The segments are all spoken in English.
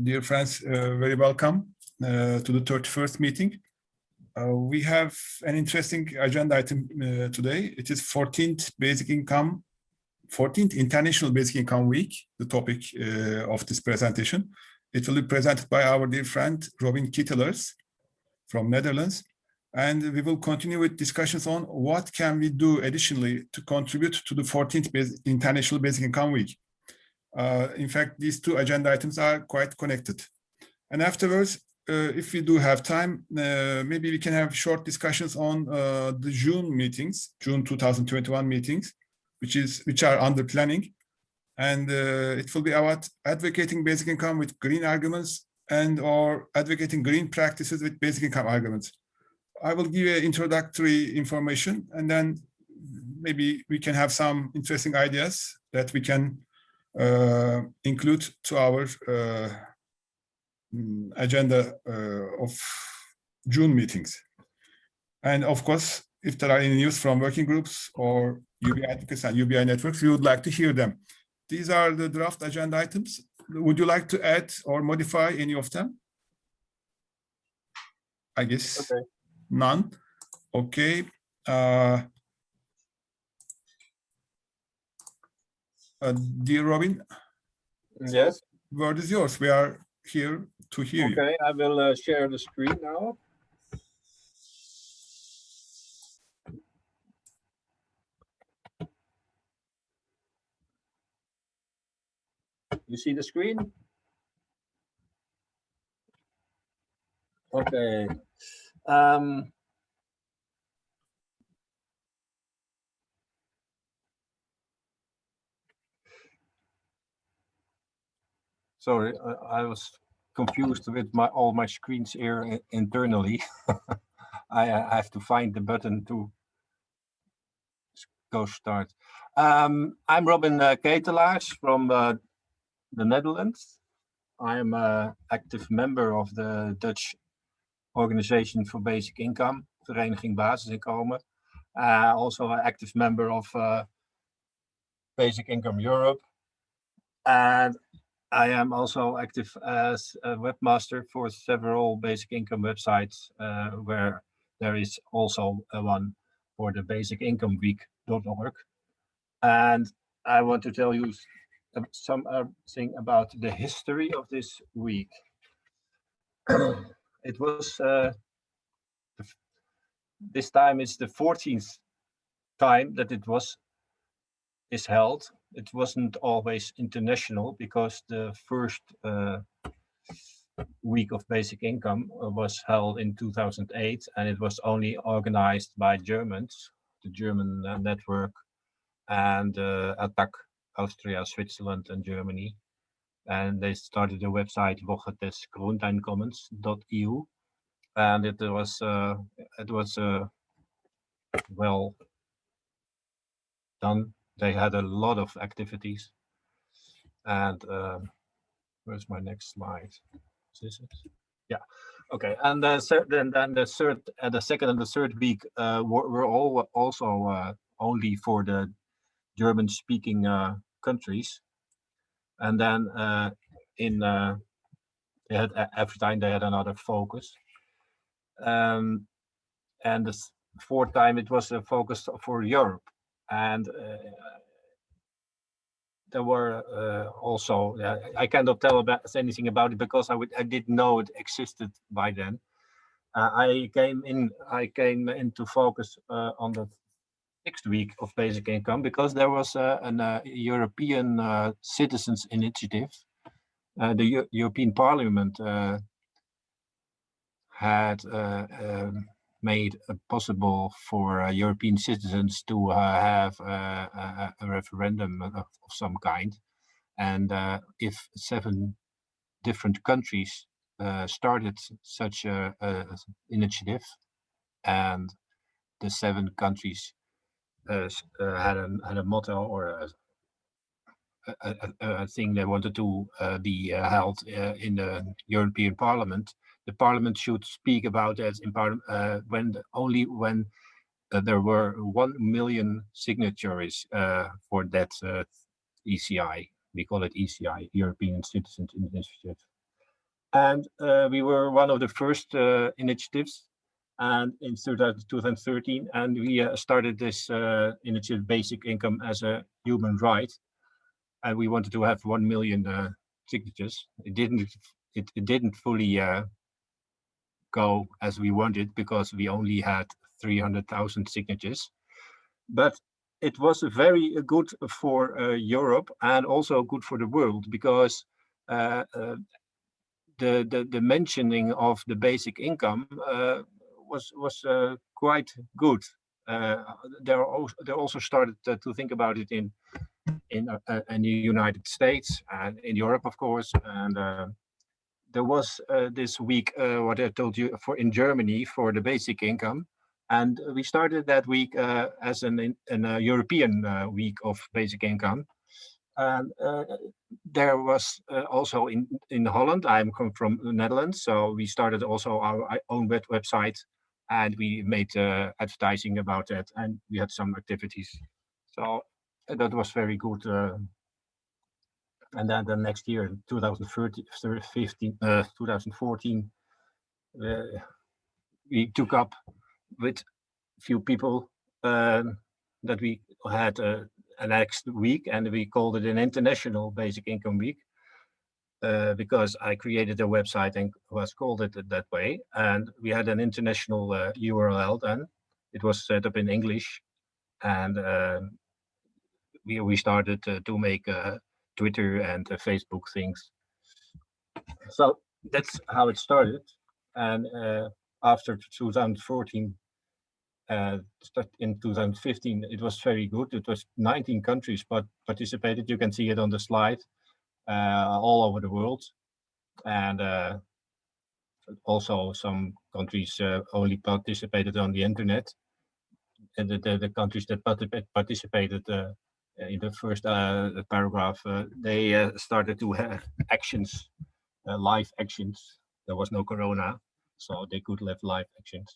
Dear friends, very welcome to the 31st meeting. We have an interesting agenda item today. It is 14th International Basic Income Week, the topic of this presentation. It will be presented by our dear friend Robin Kittelers from Netherlands. And we will continue with discussions on what can we do additionally to contribute to the 14th International Basic Income Week. In fact, these two agenda items are quite connected. And afterwards, if we do have time, maybe we can have short discussions on the June meetings, June 2021 meetings, which are under planning. And it will be about advocating basic income with green arguments and or advocating green practices with basic income arguments. I will give you introductory information, and then maybe we can have some interesting ideas that we can include to our agenda of June meetings. And of course, if there are any news from working groups or UBI advocates and UBI networks, we would like to hear them. These are the draft agenda items. Would you like to add or modify any of them? I guess okay. None. Okay. Dear Robin. Yes. Word is yours. We are here to hear you. Okay, I will share the screen now. You see the screen? Okay. Sorry, I was confused with all my screens here internally. I have to find the button to go start. I'm Robin Ketelaars from the Netherlands. I am an active member of the Dutch Organization for Basic Income, Vereniging Basisinkomen. Also an active member of Basic Income Europe. And I am also active as a webmaster for several basic income websites, where there is also one for the basicincomeweek.org. And I want to tell you something about the history of this week. It was, this time it's the 14th time that it is held. It wasn't always international because the first week of basic income was held in 2008, and it was only organized by Germans, the German network, and ATTAC, Austria, Switzerland, and Germany. And they started a website, Woche des Grundeinkommens.eu, and it was well done. They had a lot of activities, and where's my next slide? Is this it? Yeah, okay. And then the second and the third week were all also only for the German-speaking countries, and then they had every time they had another focus, and the fourth time it was a focus for Europe. And there were also, I cannot tell anything about it because I didn't know it existed by then. I came into focus on the 6th week of basic income because there was a European Citizens Initiative. The European Parliament had made it possible for European citizens to have a referendum of some kind. And if 7 different countries started such a initiative, and the 7 countries had a motto or a thing they wanted to be held in the European Parliament, the Parliament should speak about it in only when there were 1 million signatories for that ECI. We call it ECI, European Citizens Initiative. And we were one of the first initiatives, and in 2013, and we started this initiative, Basic Income as a Human Right, and we wanted to have 1 million signatures. It didn't fully go as we wanted, because we only had 300,000 signatures, but it was very good for Europe and also good for the world, because the mentioning of the basic income was quite good. They also started to think about it in the United States and in Europe, of course. And there was this week, what I told you, for in Germany for the basic income, and we started that week as an European week of basic income. And there was also in Holland. I'm come from the Netherlands, so we started also our own website, and we made advertising about that, and we had some activities. So that was very good. And then the next year, 2014, we took up with few people that we had a next week, and we called it an International Basic Income Week, because I created a website and was called it that way. And we had an international URL then. It was set up in English, and we started to make Twitter and Facebook things. So that's how it started. And after 2014, in 2015, it was very good. It was 19 countries participated. You can see it on the slide, all over the world. And also some countries only participated on the internet. And the countries that participated in the first paragraph, they started to have actions, live actions. There was no corona, so they could have live actions.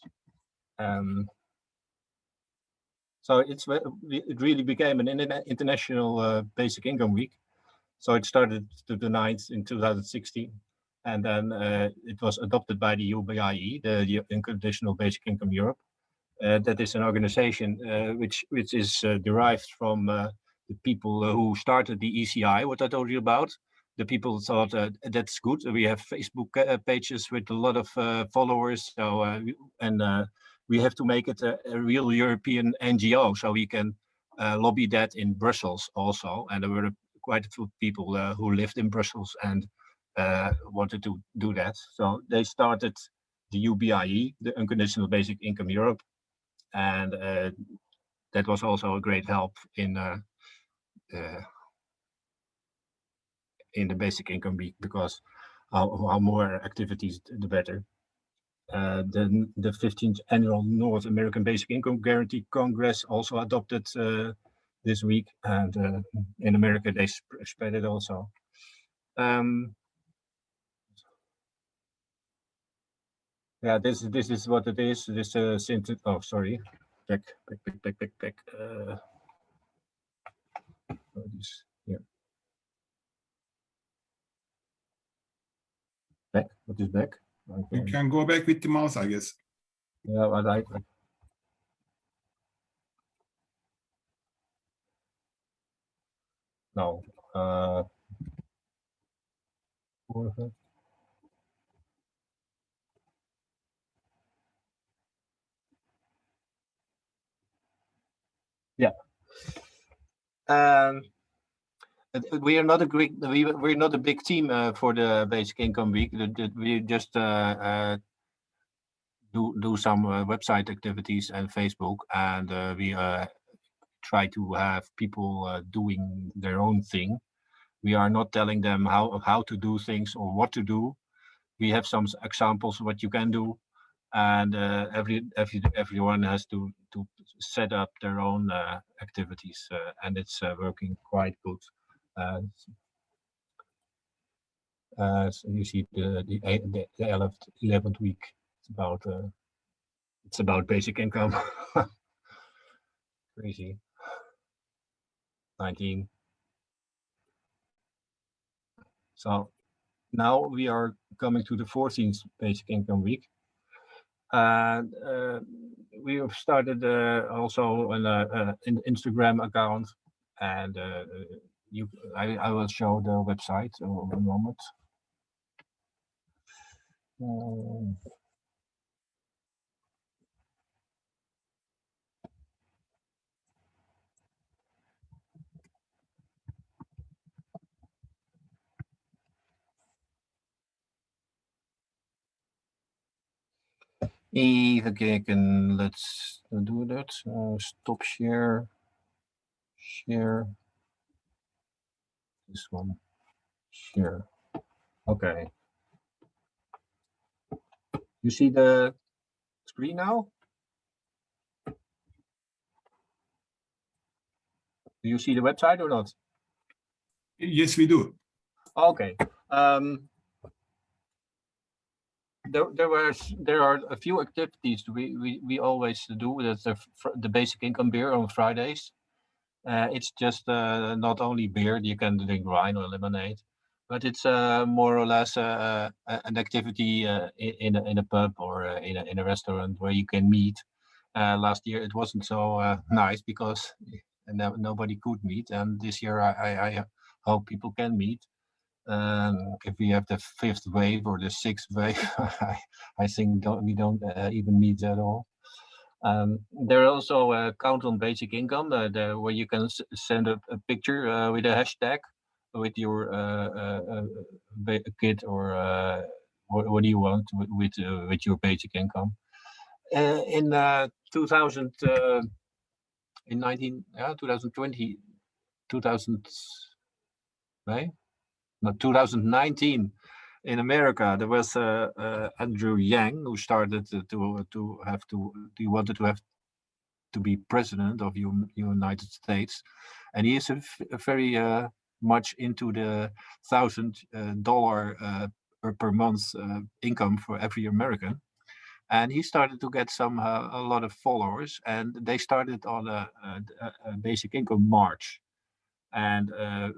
So it really became an international basic income week. So it started to the 9th in 2016, and then it was adopted by the UBI, the Unconditional Basic Income Europe. That is an organization which is derived from the people who started the ECI, what I told you about. The people thought that's good. We have Facebook pages with a lot of followers, so we have to make it a real European NGO, so we can lobby that in Brussels also. And there were quite a few people who lived in Brussels and wanted to do that. So they started the UBI, the Unconditional Basic Income Europe, and that was also a great help in the Basic Income Week, because how more activities, the better. The 15th Annual North American Basic Income Guarantee Congress also adopted this week, and in America they spread it also. Yeah, this is what it is. This oh, sorry, back. Yeah. Back. What is back? You can go back with the mouse, I guess. Yeah, but no. Yeah. We are not we're not a big team for the Basic Income Week. We just do some website activities and Facebook, and we try to have people doing their own thing. We are not telling them how to do things or what to do. We have some examples of what you can do, and everyone has to set up their own activities, and it's working quite good. So you see the 11th week. It's about basic income. Crazy. 19. So now we are coming to the 14th Basic Income Week. And we have started also an Instagram account, and I will show the website in a moment. Even kijken, let's do that. Stop share. Share. This one. Share. Okay. You see the screen now? Do you see the website or not? Yes, we do. Okay. There are a few activities we always do. That's the basic income beer on Fridays. It's just not only beer, you can drink wine or lemonade, but it's more or less an activity in a pub or in a restaurant where you can meet. Last year it wasn't so nice because nobody could meet, and this year I hope people can meet. If we have the fifth wave or the sixth wave, I think we don't even meet at all. There are also count on basic income where you can send a picture with a hashtag with your kid or what do you want with your basic income. In 2000 in 2020 2019 in America, there was Andrew Yang who started he wanted to have to be president of United States, and he is very much into the $1,000 per month income for every American. And he started to get a lot of followers, and they started on a basic income march. And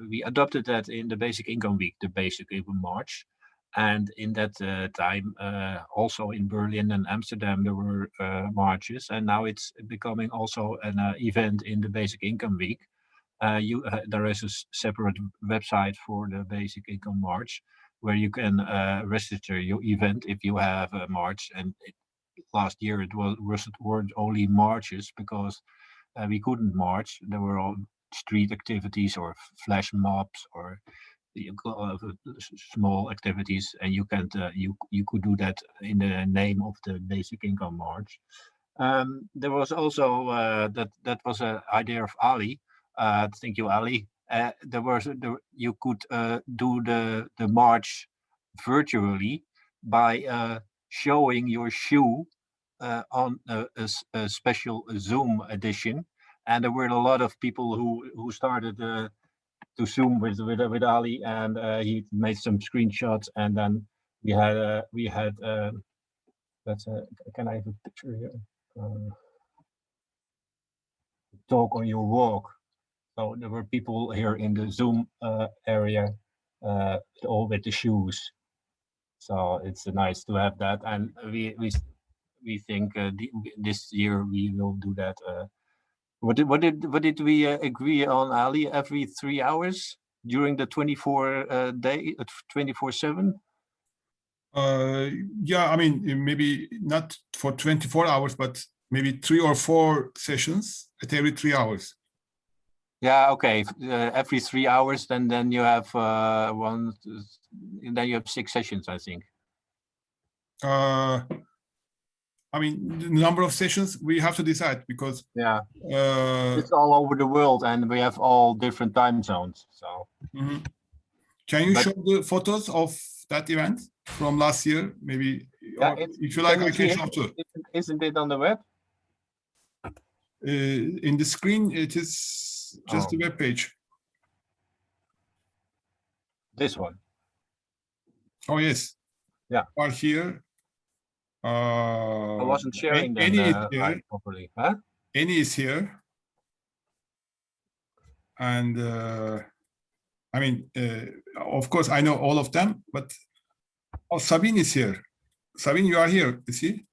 we adopted that in the Basic Income Week, the Basic Income March. And in that time, also in Berlin and Amsterdam, there were marches. And now it's becoming also an event in the Basic Income Week. There is a separate website for the Basic Income March where you can register your event if you have a march. And last year it weren't only marches because we couldn't march. There were all street activities or flash mobs or small activities, and you could do that in the name of the Basic Income March. There was also that was an idea of Ali. Thank you, Ali. You could do the march virtually by showing your shoe on a special Zoom edition. And there were a lot of people who started to Zoom with Ali, and he made some screenshots, and then we had that's can I have a picture here? Talk on your walk. So there were people here in the Zoom area, all with the shoes. So it's nice to have that, and we think this year we will do that. What did we agree on, Ali? Every 3 hours during the 24/7? Yeah, I mean, maybe not for 24 hours, but maybe 3 or 4 sessions at every 3 hours. Yeah, okay. Every 3 hours, then you have one. Then you have 6 sessions, I think. I mean, the number of sessions we have to decide because it's all over the world, and we have all different time zones. So, can you show the photos of that event from last year? Maybe, or if you like, I can show too. Isn't it on the web? In the screen, it is just the web page. This one. Oh yes. Yeah. Are here. I wasn't sharing them properly. Huh? Any is here, and I mean, of course, I know all of them, but Sabine is here. Sabine, you are here, is he?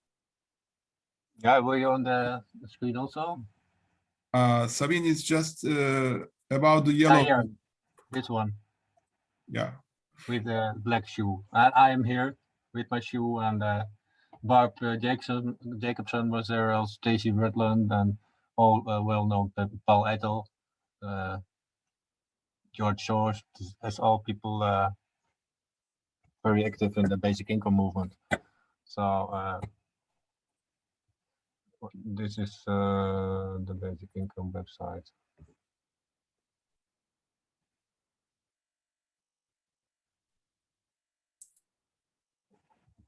Yeah, were you on the screen also? Sabine is just about the yellow. Yeah, this one. Yeah. With the black shoe. I am here with my shoe, and Barb Jacobson was there, also Stacey Rutland, and all well-known people, Paul Ettel, George Soros, as all people very active in the basic income movement. So this is the basic income website.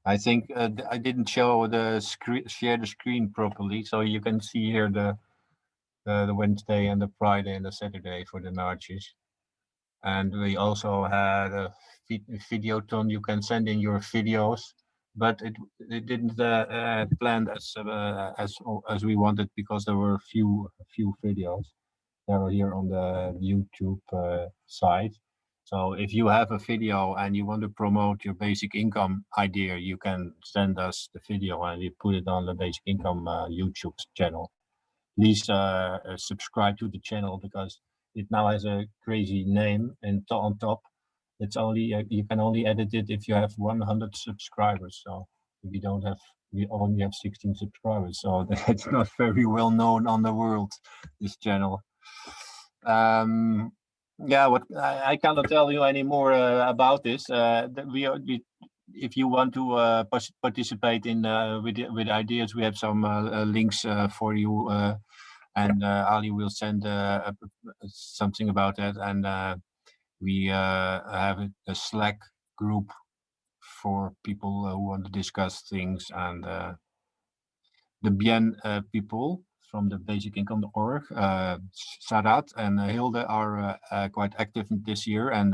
I think I didn't show the screen, share the screen properly, so you can see here the Wednesday and the Friday and the Saturday for the marches. And we also had a videoton. You can send in your videos, but it didn't plan as we wanted, because there were few videos. They were here on the YouTube side. So if you have a video and you want to promote your basic income idea, you can send us the video and we put it on the basic income YouTube channel. Please subscribe to the channel, because it now has a crazy name, and on top it's only you can only edit it if you have 100 subscribers. So if you don't have, we only have 16 subscribers, so it's not very well known on the world, this channel. Yeah, what I cannot tell you any more about this. If you want to participate in with ideas, we have some links for you, and Ali will send something about that. And we have a Slack group for people who want to discuss things, and the Bien people from the Basic Income.org, Sarat and Hilde are quite active this year, and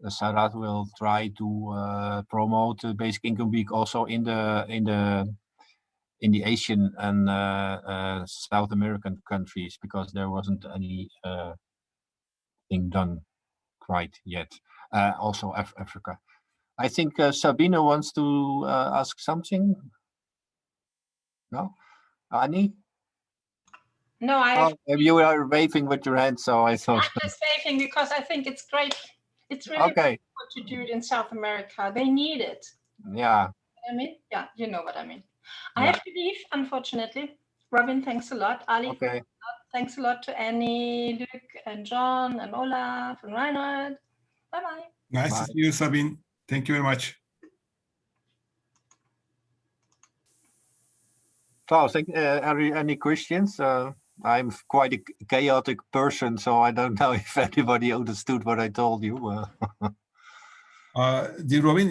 Sarat will try to promote the Basic Income Week also in the Asian and South American countries, because there wasn't any thing done quite yet. Also Africa. I think Sabine wants to ask something. No, Annie? No, You are waving with your hand, so I thought. I'm just waving because I think it's great. It's really Okay. good to do it in South America. They need it. Yeah. I mean, yeah, you know what I mean. I Yeah. have to leave, unfortunately. Robin, thanks a lot. Ali, Okay. thanks a lot to Annie, Luc, and John, and Olaf, and Reinhard. Bye-bye. Nice Bye. to see you, Sabine. Thank you very much. So, any questions? I'm quite a chaotic person, so I don't know if anybody understood what I told you. Dear Robin,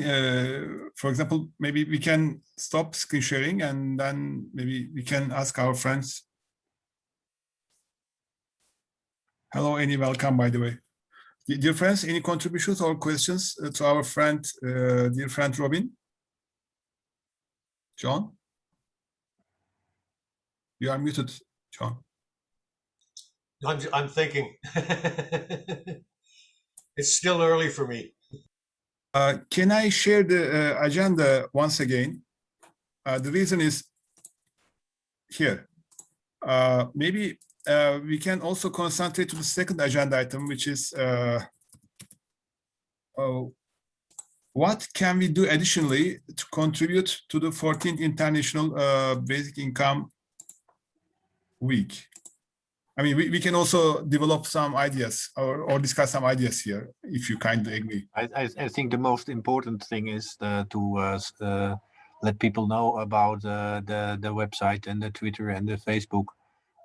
for example, maybe we can stop screen sharing and then maybe we can ask our friends. Hello, Annie, welcome, by the way. Dear friends, any contributions or questions to our friend, dear friend Robin? John? You are muted, John. I'm thinking. It's still early for me. Can I share the agenda once again? The reason is here. Maybe we can also concentrate to the second agenda item, which is what can we do additionally to contribute to the 14th International Basic Income Week? I mean, we can also develop some ideas or discuss some ideas here, if you kindly agree. I think the most important thing is to let people know about the website and the Twitter and the Facebook,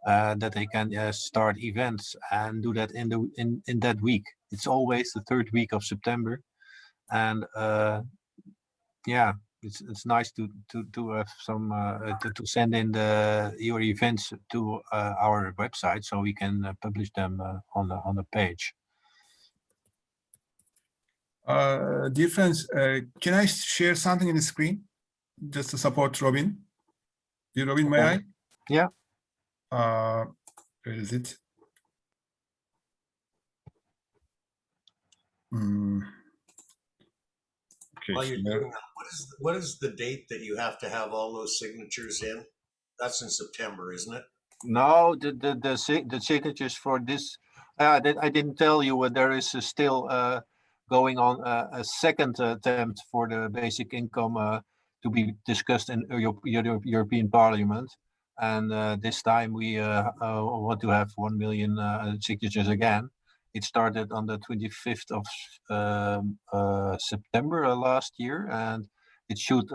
that they can start events and do that in that week. It's always the third week of September, and yeah, it's nice to have some to send in your events to our website, so we can publish them on the page. Dear friends, can I share something in the screen just to support Robin? Dear Robin, may I? Yeah. Where is it? Mm. Okay, While you're so doing that, what is the date that you have to have all those signatures in? That's in September, isn't it? No, the signatures for this, I didn't tell you, there is still going on a second attempt for the basic income to be discussed in European Parliament. And this time we want to have 1 million signatures again. It started on the 25th of September last year, and it should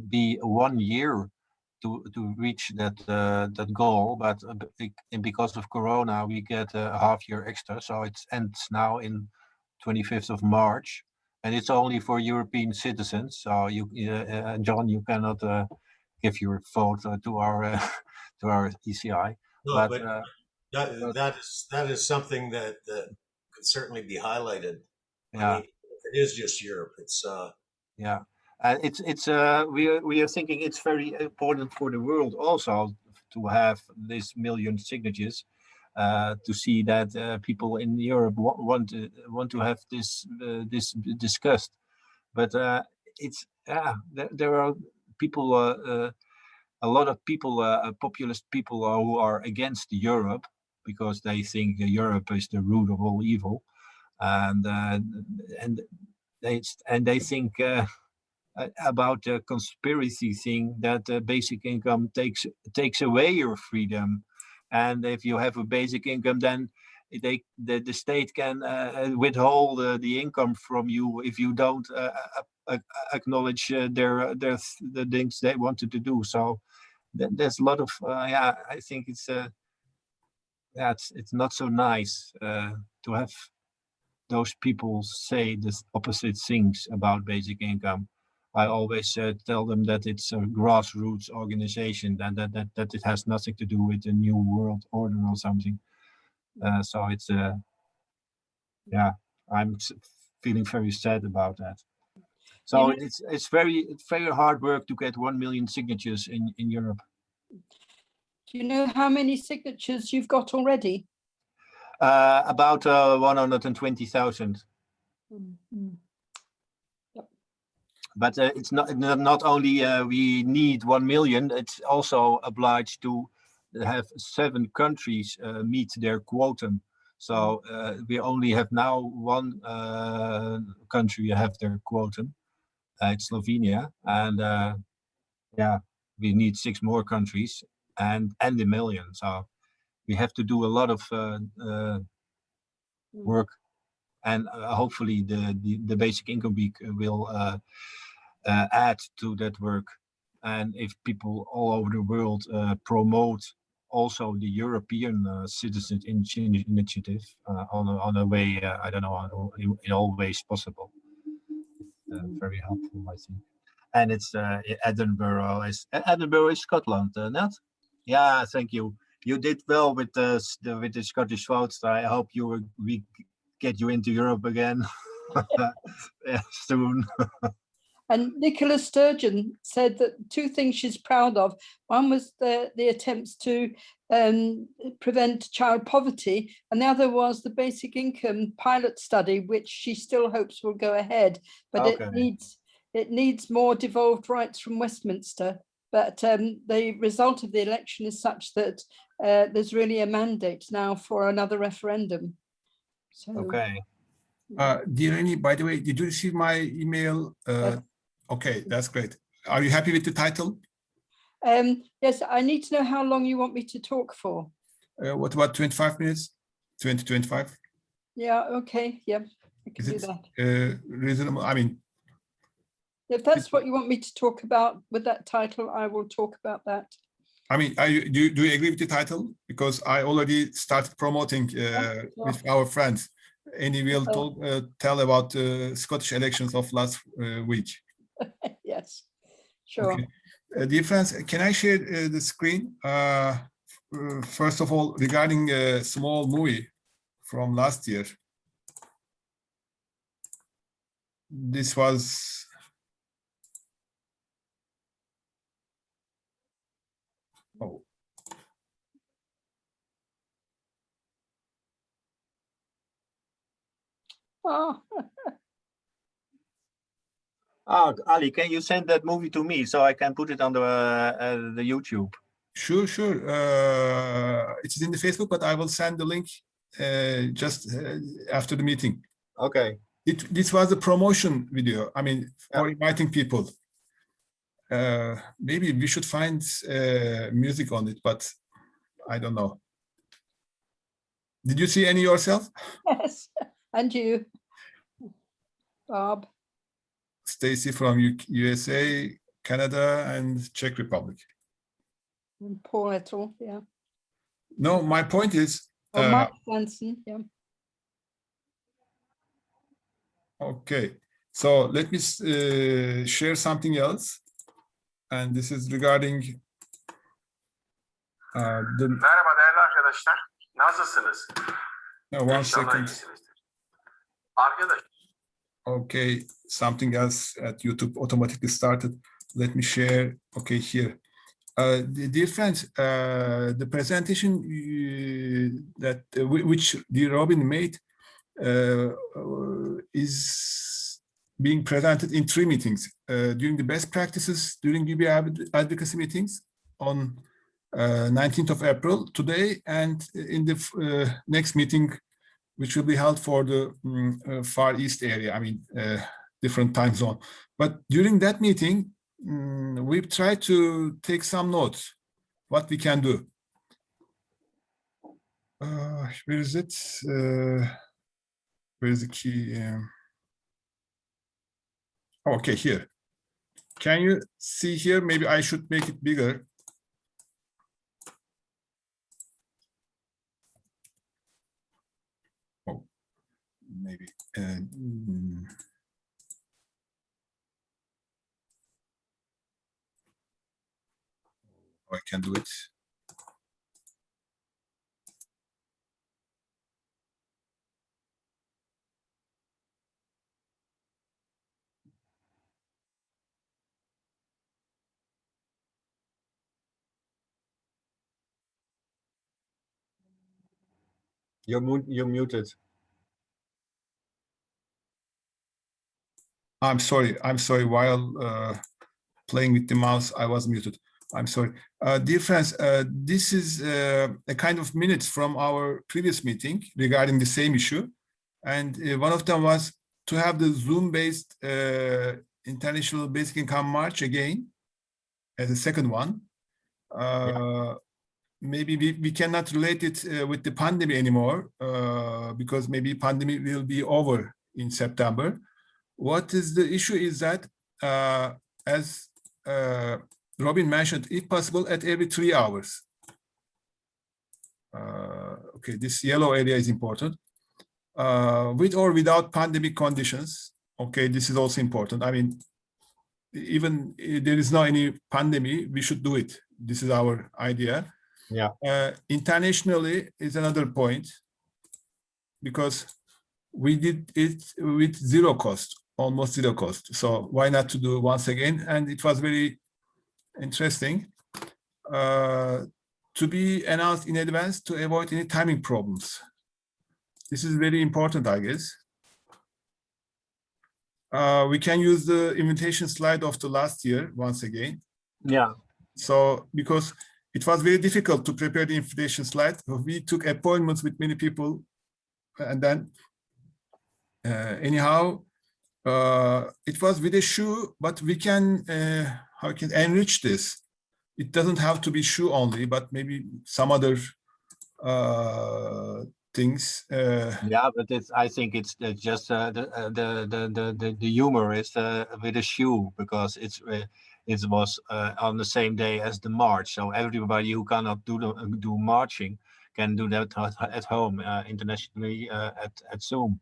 be 1 year to reach that goal, but because of Corona, we get a half year extra, so it ends now in 25th of March, and it's only for European citizens. So you, John, you cannot give your vote to our to our ECI. No, but that is something that could certainly be highlighted. Yeah. I mean, if it is just Europe, it's Yeah, we are thinking it's very important for the world also to have this million signatures, to see that people in Europe want to have this discussed. But it's there are people, a lot of people, populist people who are against Europe because they think Europe is the root of all evil, and they think. About the conspiracy thing that basic income takes away your freedom, and if you have a basic income, then the state can withhold the income from you if you don't acknowledge the things they wanted to do. So there's a lot of I think it's not so nice to have those people say the opposite things about basic income. I always tell them that it's a grassroots organization, and that it has nothing to do with the new world order or something. So it's I'm feeling very sad about that. So it's very hard work to get 1 million signatures in Europe. Do you know how many signatures you've got already? About 120,000. Mm-hmm. But it's not only we need 1 million, it's also obliged to have 7 countries meet their quotum. So we only have now 1 country have their quotum. It's Slovenia, and we need 6 more countries and a million. So we have to do a lot of work, and hopefully the basic income week will add to that work. And if people all over the world promote also the European Citizen Initiative on a way, I don't know, in all ways possible. Very helpful, I think. And it's Edinburgh is Scotland, Nat? Yeah, thank you. You did well with the Scottish votes. I hope we get you into Europe again soon. And Nicola Sturgeon said that 2 things she's proud of. One was the attempts to prevent child poverty, and the other was the basic income pilot study, which she still hopes will go ahead. But okay. it needs more devolved rights from Westminster. But the result of the election is such that there's really a mandate now for another referendum. So, okay. Dear by the way, did you receive my email? Yes. Okay, that's great. Are you happy with the title? yes, I need to know how long you want me to talk for. What about 25 minutes? 20, 25? Yeah, okay, yeah, I can Is do it that. reasonable? I mean, If that's what you want me to talk about with that title, I will talk about that. I mean, do you agree with the title? Because I already started promoting with our friends. Annie will tell about the Scottish elections of last week. Yes, sure. Okay. Dear friends, can I share the screen? First of all, regarding a small movie from last year. This was Oh, Ali, can you send that movie to me so I can put it on the YouTube? Sure, sure. It is in the Facebook, but I will send the link just after the meeting. Okay. This was a promotion video. I mean, for inviting people. Maybe we should find music on it, but I don't know. Did you see any yourself? yes. And you, Bob. Stacy from USA, Canada, and Czech Republic. And Paul et al. Yeah. No, my point is, Oh, Mike Sanson. Yeah. okay, so let me share something else. And this is regarding the... Merhaba değerli arkadaşlar. Nasılsınız? No, one İnşallah second. iyisinizdir. Arkadaş. Okay, something else at YouTube automatically started. Let me share. Okay, here. Dear friends, the presentation which dear Robin made is being presented in 3 meetings during the best practices during UBI advocacy meetings on 19th of April today, and in the next meeting, which will be held for the Far East area, I mean, different time zone. But during that meeting, we've tried to take some notes, what we can do. Where is it? Where is the key? Okay, here. Can you see here? Maybe I should make it bigger. Oh, maybe. I can do it. You're muted. I'm sorry. While playing with the mouse, I was muted. I'm sorry. Dear friends, this is a kind of minutes from our previous meeting regarding the same issue. And one of them was to have the Zoom-based International Basic Income March again as a second one. Maybe we cannot relate it with the pandemic anymore because maybe pandemic will be over in September. What is the issue is that, as Robin mentioned, if possible, at every 3 hours. Okay, this yellow area is important. With or without pandemic conditions. Okay, this is also important. I mean, even if there is no any pandemic, we should do it. This is our idea. Yeah. Internationally is another point, because we did it with zero cost, almost zero cost. So why not to do once again? And it was very interesting to be announced in advance to avoid any timing problems. This is very important, I guess. We can use the invitation slide of the last year once again. Yeah. So because it was very difficult to prepare the invitation slide, we took appointments with many people, and then anyhow, it was with a shoe, but we can how can enrich this. It doesn't have to be shoe only, but maybe some other things. Yeah, but I think it's just the humor is with a shoe, because it was on the same day as the march, so everybody who cannot do marching can do that at home internationally at Zoom.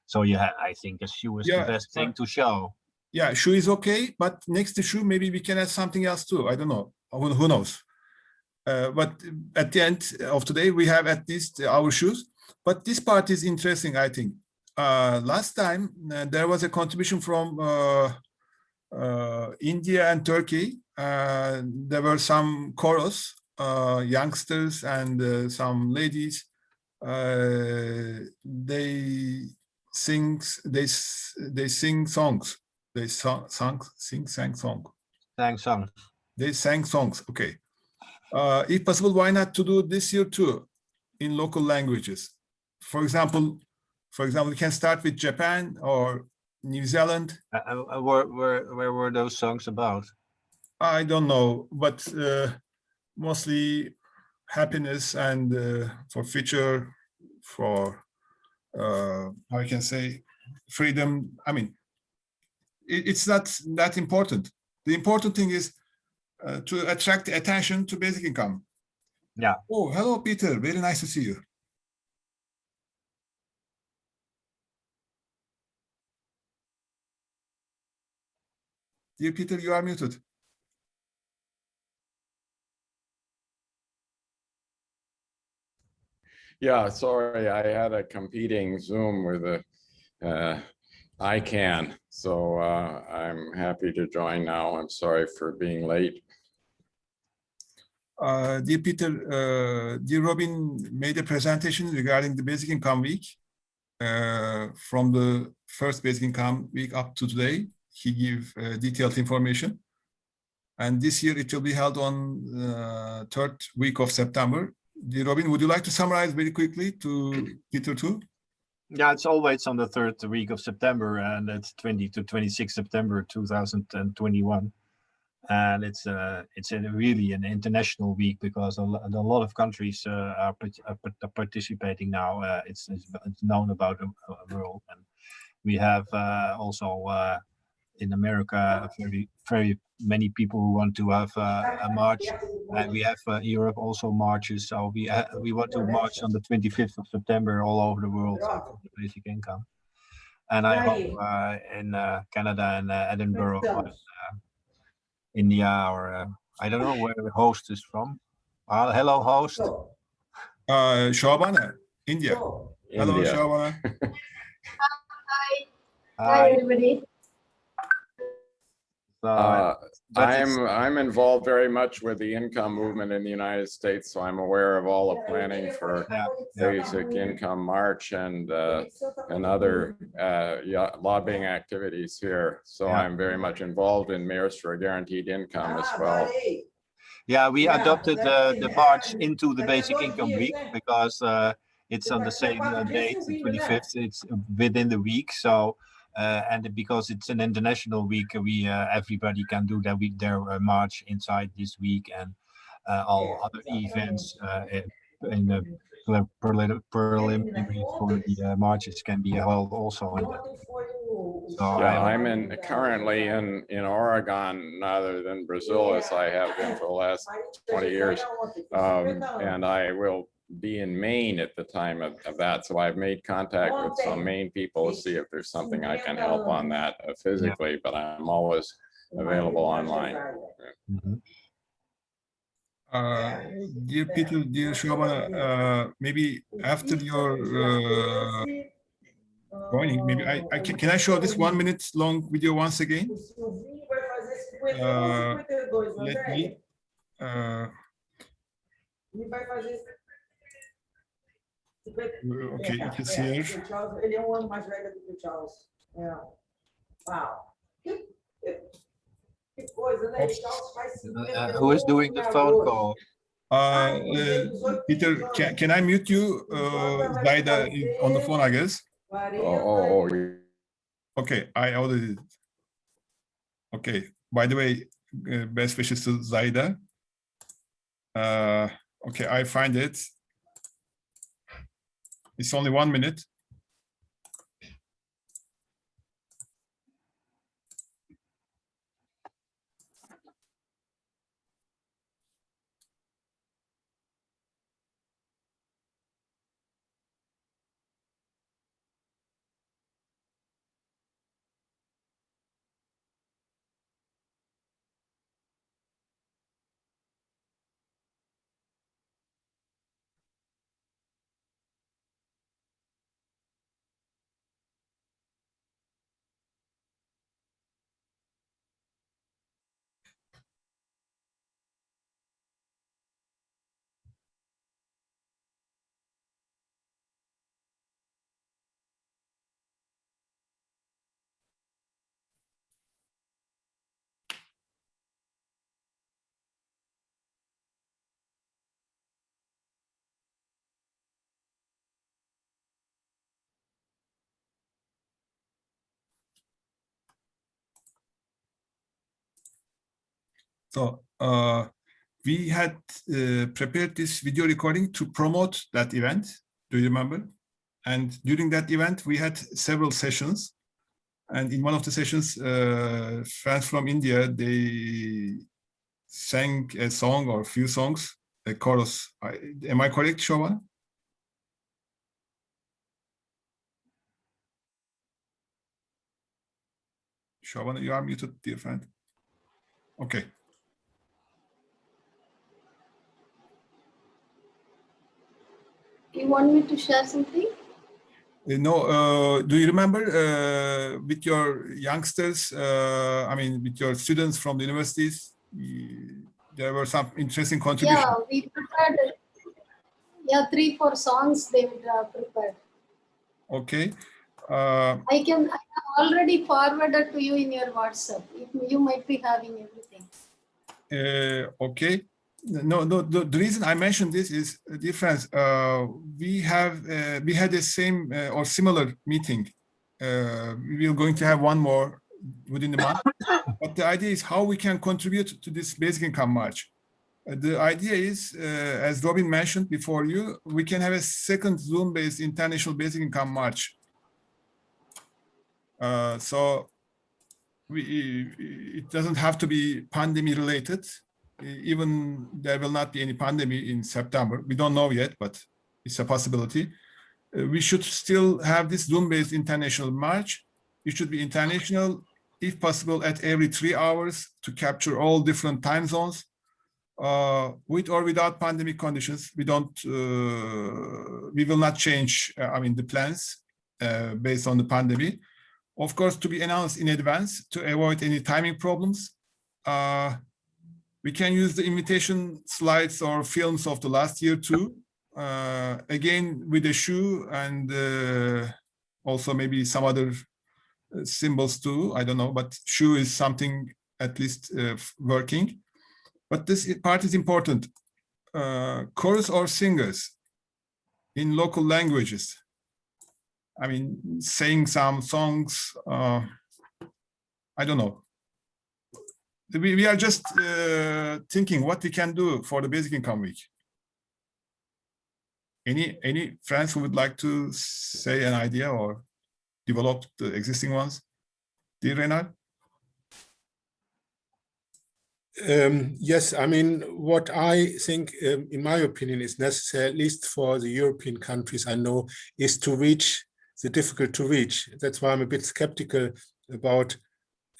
So yeah, I think a shoe is the best thing to show. Yeah, shoe is okay, but next to shoe, maybe we can add something else too. I don't know. Who knows? But at the end of today, we have at least our shoes. But this part is interesting, I think. Last time, there was a contribution from India and Turkey. There were some chorus, youngsters and some ladies. They they sing songs. They sang songs. They sang songs. Okay. If possible, why not to do this year too, in local languages? For example, we can start with Japan or New Zealand. Where were those songs about? I don't know, but mostly happiness and for future, for how I can say freedom. I mean, it's not that important. The important thing is to attract attention to basic income. Yeah. Oh, hello, Peter. Very nice to see you. Dear Peter, you are muted. Yeah, sorry, I had a competing Zoom with a ICANN, so I'm happy to join now. I'm sorry for being late. Dear Peter, dear Robin made a presentation regarding the Basic Income Week. From the first Basic Income Week up to today, he gave detailed information. And this year it will be held on third week of September. Dear Robin, would you like to summarize very quickly to Peter too? Yeah, it's always on the third week of September, and it's 20 to 26 September 2021. And it's really an international week because a lot of countries are participating now. It's known about the world, and we have also in America very many people who want to have a march, and we have Europe also marches. So we want to march on the 25th of September all over the world for the basic income. And I hope in Canada and Edinburgh, India, or I don't know where the host is from. Hello, host. Shabana, India. Hello, India. Shabana. Hi, everybody. I'm involved very much with the income movement in the United States, so I'm aware of all the planning for Basic Income March and other lobbying activities here. So I'm very much involved in Mayors for a Guaranteed Income as well. Yeah, we adopted the march into the Basic Income Week because it's on the same date, the 25th. It's within the week, so. And because it's an international week, we everybody can do their march inside this week, and all other events in the preliminary for the marches can be held also. So yeah, I'm currently in Oregon rather than Brazil, as I have been for the last 20 years, and I will be in Maine at the time of that. So I've made contact with some Maine people to see if there's something I can help on that physically, but I'm always available online. Dear Peter, dear Shabana, maybe after your joining, maybe can I show this 1 minute long video once again? Let me. Okay, it is here. Who is doing the phone call? Peter, can I mute you? Zaida is on the phone, I guess. Okay, I already did. Okay, by the way, best wishes to Zaida. Okay, I find it. It's only 1 minute. So we had prepared this video recording to promote that event. Do you remember? And during that event, we had several sessions. And in one of the sessions, friends from India, they sang a song or a few songs, a chorus. Am I correct, Shovan? Shovan, you are muted, dear friend. Okay. You want me to share something? No, do you remember with your youngsters, I mean, with your students from the universities, there were some interesting contributions? Yeah, we prepared, 3-4 songs they would prepared. Okay. I have already forwarded to you in your WhatsApp. You might be having everything. Okay. No, the reason I mentioned this is, dear friends, we had the same or similar meeting. We are going to have one more within the month. But the idea is how we can contribute to this basic income march. The idea is, as Robin mentioned before you, we can have a second Zoom-based international basic income march. So it doesn't have to be pandemic related. Even there will not be any pandemic in September. We don't know yet, but it's a possibility. We should still have this Zoom-based international march. It should be international, if possible, at every 3 hours to capture all different time zones. With or without pandemic conditions, we will not change, the plans based on the pandemic. Of course, to be announced in advance to avoid any timing problems. We can use the invitation slides or films of the last year too. Again, with a shoe and also maybe some other symbols too. I don't know, but shoe is something at least working. But this part is important. Chorus or singers in local languages. I mean, saying some songs, I don't know. We are just thinking what we can do for the basic income week. Any friends who would like to say an idea or develop the existing ones? Dear Renard? Yes, I mean, what I think, in my opinion, is necessary, at least for the European countries I know, is to reach the difficult to reach. That's why I'm a bit skeptical about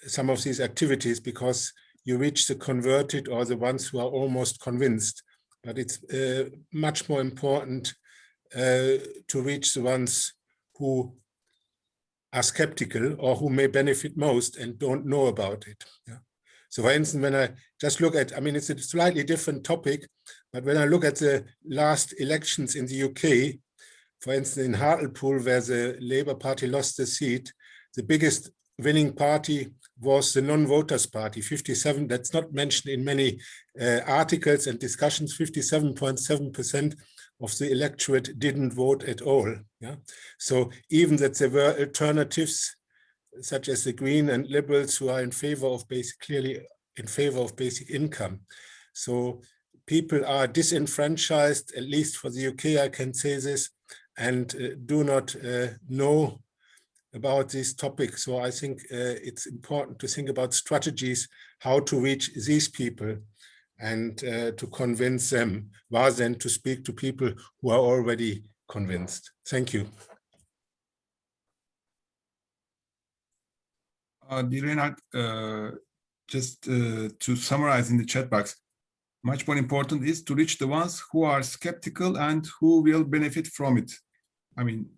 some of these activities, because you reach the converted or the ones who are almost convinced. But it's much more important to reach the ones who are skeptical or who may benefit most and don't know about it. Yeah. So for instance, when I just look at, I mean, it's a slightly different topic, but when I look at the last elections in the UK, for instance, in Hartlepool, where the Labour Party lost the seat, the biggest winning party was the non-voters party, 57, that's not mentioned in many articles and discussions, 57.7% of the electorate didn't vote at all. Yeah? So even that there were alternatives, such as the Green and Liberals, who are in favor of clearly in favor of basic income. So people are disenfranchised, at least for the UK, I can say this, and do not know about this topic. So I think it's important to think about strategies, how to reach these people and to convince them, rather than to speak to people who are already convinced. Thank you. Dear Renard, just to summarize in the chat box, much more important is to reach the ones who are skeptical and who will benefit from it. I mean,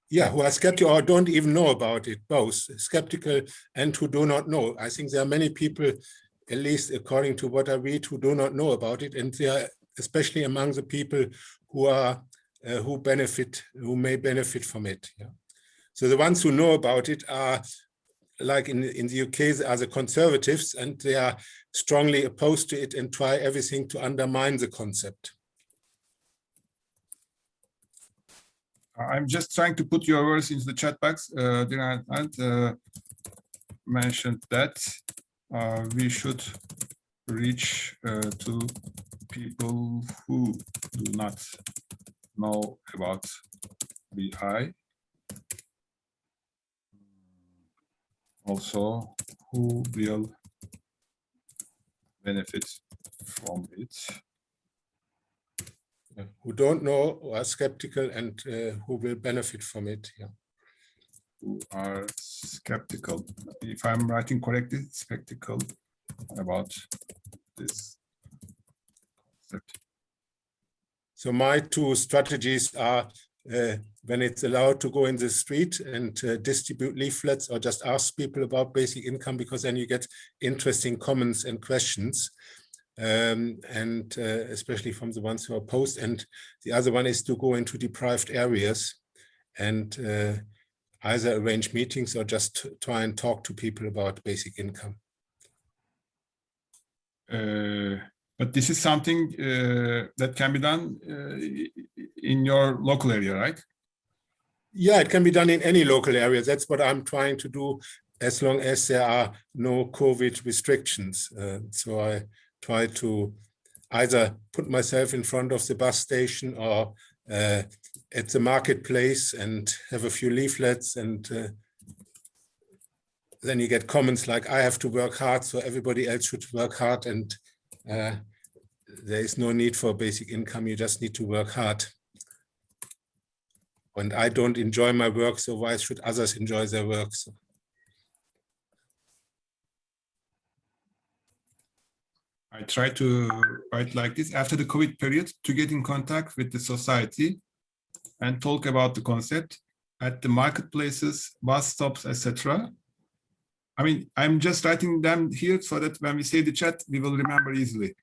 yeah, who are skeptical or don't even know about it, both skeptical and who do not know. I think there are many people, at least according to what I read, who do not know about it, and they are especially among the people who are who may benefit from it. Yeah. So the ones who know about it are, like in the UK, are the conservatives, and they are strongly opposed to it and try everything to undermine the concept. I'm just trying to put your words into the chat box. Mentioned that we should reach to people who do not know about UBI, also who will benefit from it. Who don't know or are skeptical and who will benefit from it. Yeah. Who are skeptical, if I'm writing correctly, skeptical about this concept. So my two strategies are when it's allowed to go in the street and distribute leaflets or just ask people about basic income, because then you get interesting comments and questions. Especially from the ones who are opposed. And the other one is to go into deprived areas and either arrange meetings or just try and talk to people about basic income. But this is something that can be done in your local area, right? Yeah, it can be done in any local area. That's what I'm trying to do, as long as there are no COVID restrictions. So I try to either put myself in front of the bus station or at the marketplace and have a few leaflets, and then you get comments like, I have to work hard, so everybody else should work hard, and there is no need for basic income, you just need to work hard. And I don't enjoy my work, so why should others enjoy their work? So. I try to write like this: after the COVID period, to get in contact with the society and talk about the concept at the marketplaces, bus stops, etc. I mean, I'm just writing them here so that when we say the chat, we will remember easily.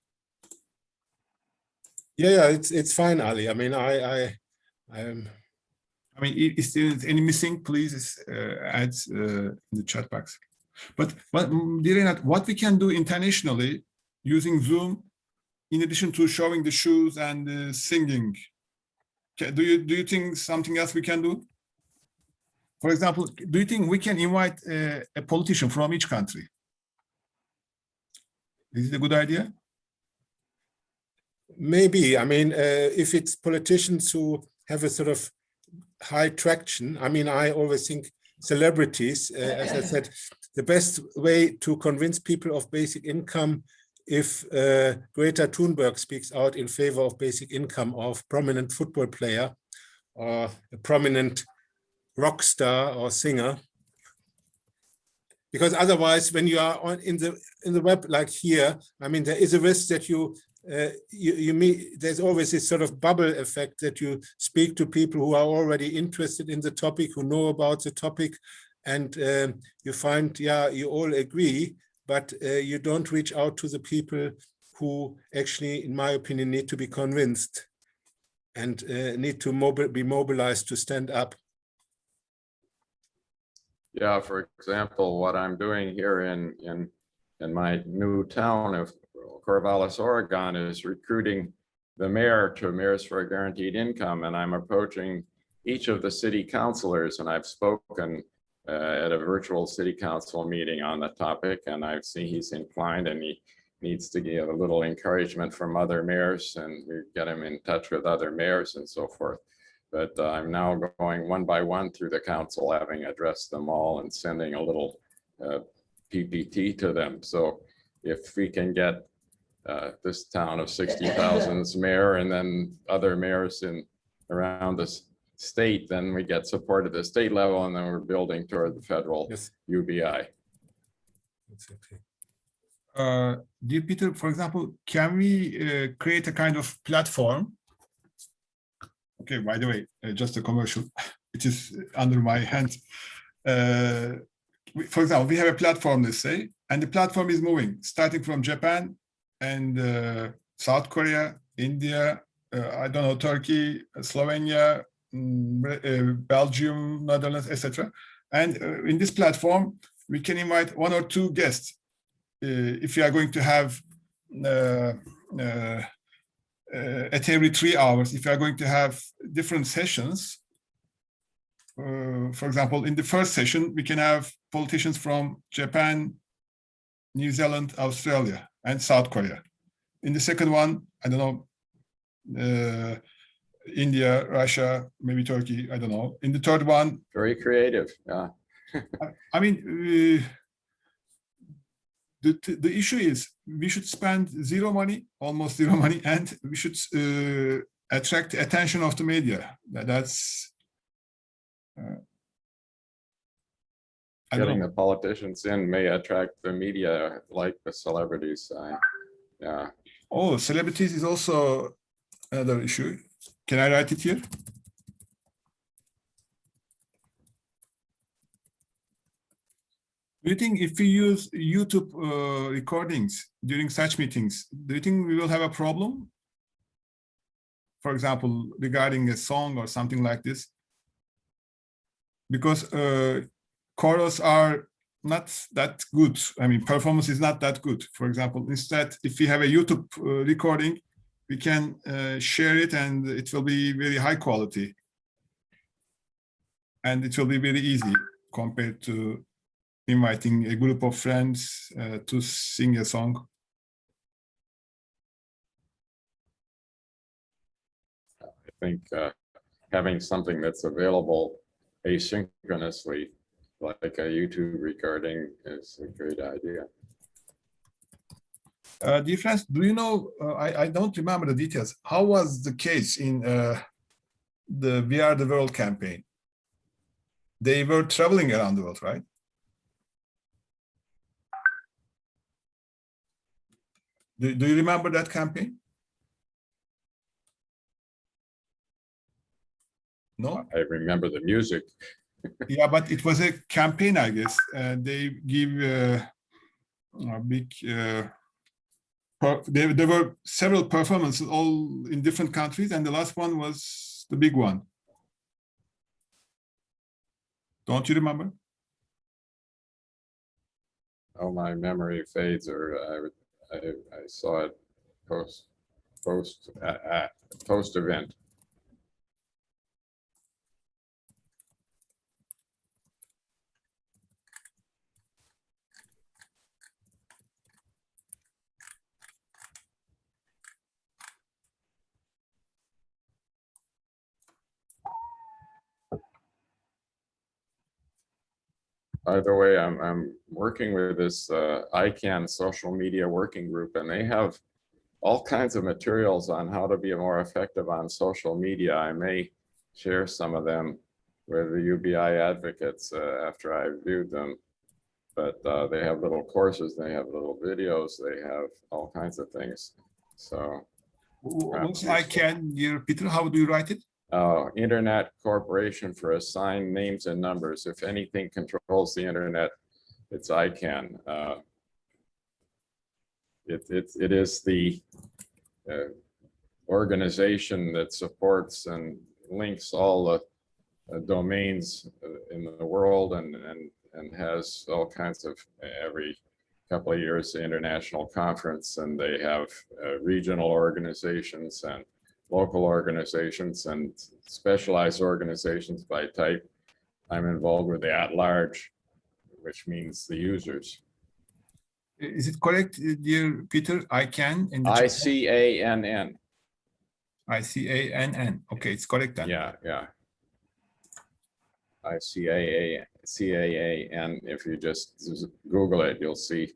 Yeah, it's fine, Ali. I mean, I mean, if there is any missing, please add in the chat box. But dear Renat, what we can do internationally using Zoom, in addition to showing the shoes and singing, do you think something else we can do? For example, do you think we can invite a politician from each country? Is it a good idea? Maybe. I mean, if it's politicians who have a sort of high traction, I mean, I always think celebrities, as I said, the best way to convince people of basic income, if Greta Thunberg speaks out in favor of basic income of prominent football player or a prominent rock star or singer, because otherwise, when you are in the web like here, I mean, there is a risk that you meet. There's always this sort of bubble effect that you speak to people who are already interested in the topic, who know about the topic, and you find, yeah, you all agree, but you don't reach out to the people who actually, in my opinion, need to be convinced and need to be mobilized to stand up. Yeah, for example, what I'm doing here in my new town of Corvallis, Oregon, is recruiting the mayor to Mayors for a Guaranteed Income, and I'm approaching each of the city councilors, and I've spoken at a virtual city council meeting on the topic, and I've seen he's inclined and he needs to give a little encouragement from other mayors, and we get him in touch with other mayors and so forth. But I'm now going one by one through the council, having addressed them all and sending a little PPT to them. So if we can get this town of 60,000's mayor and then other mayors around the state, then we get support at the state level, and then we're building toward the federal UBI. Exactly. Dear Peter, for example, can we create a kind of platform? Okay, by the way, just a commercial, which is under my hand. For example, we have a platform, let's say, and the platform is moving, starting from Japan and South Korea, India, I don't know, Turkey, Slovenia, Belgium, Netherlands, etc. And in this platform, we can invite one or two guests. If you are going to have at every 3 hours, if you are going to have different sessions, for example, in the first session, we can have politicians from Japan, New Zealand, Australia, and South Korea. In the second one, I don't know, India, Russia, maybe Turkey, I don't know. In the third one, Very creative. Yeah. I mean, the issue is we should spend zero money, almost zero money, and we should attract the attention of the media. That's Getting the politicians in may attract the media, like the celebrities. Yeah. Oh, celebrities is also another issue. Can I write it here? Do you think if we use YouTube recordings during such meetings, do you think we will have a problem? For example, regarding a song or something like this? Because chorus are not that good. I mean, performance is not that good. For example, instead, if we have a YouTube recording, we can share it and it will be very high quality. And it will be very easy compared to inviting a group of friends to sing a song. I think having something that's available asynchronously, like a YouTube recording, is a great idea. Dear friends, do you know, I don't remember the details. How was the case in the We Are the World campaign? They were traveling around the world, right? Do you remember that campaign? No? I remember the music. Yeah, but it was a campaign, I guess. They give a big, there were several performances all in different countries, and the last one was the big one. Don't you remember? Oh, my memory fades, or I saw it post event. By the way, I'm working with this ICANN social media working group, and they have all kinds of materials on how to be more effective on social media. I may share some of them with the UBI advocates after I viewed them. But they have little courses, they have little videos, they have all kinds of things. So what's ICANN, dear Peter? How do you write it? Internet Corporation for Assigned Names and Numbers. If anything controls the internet, it's ICANN. It is the organization that supports and links all the domains in the world and has all kinds of, every couple of years, the international conference, and they have regional organizations and local organizations and specialized organizations by type. I'm involved with the at-large, which means the users. Is it correct, dear Peter? ICANN? ICANN. ICANN. Okay, it's correct then. Yeah. ICANN. If you just Google it, you'll see,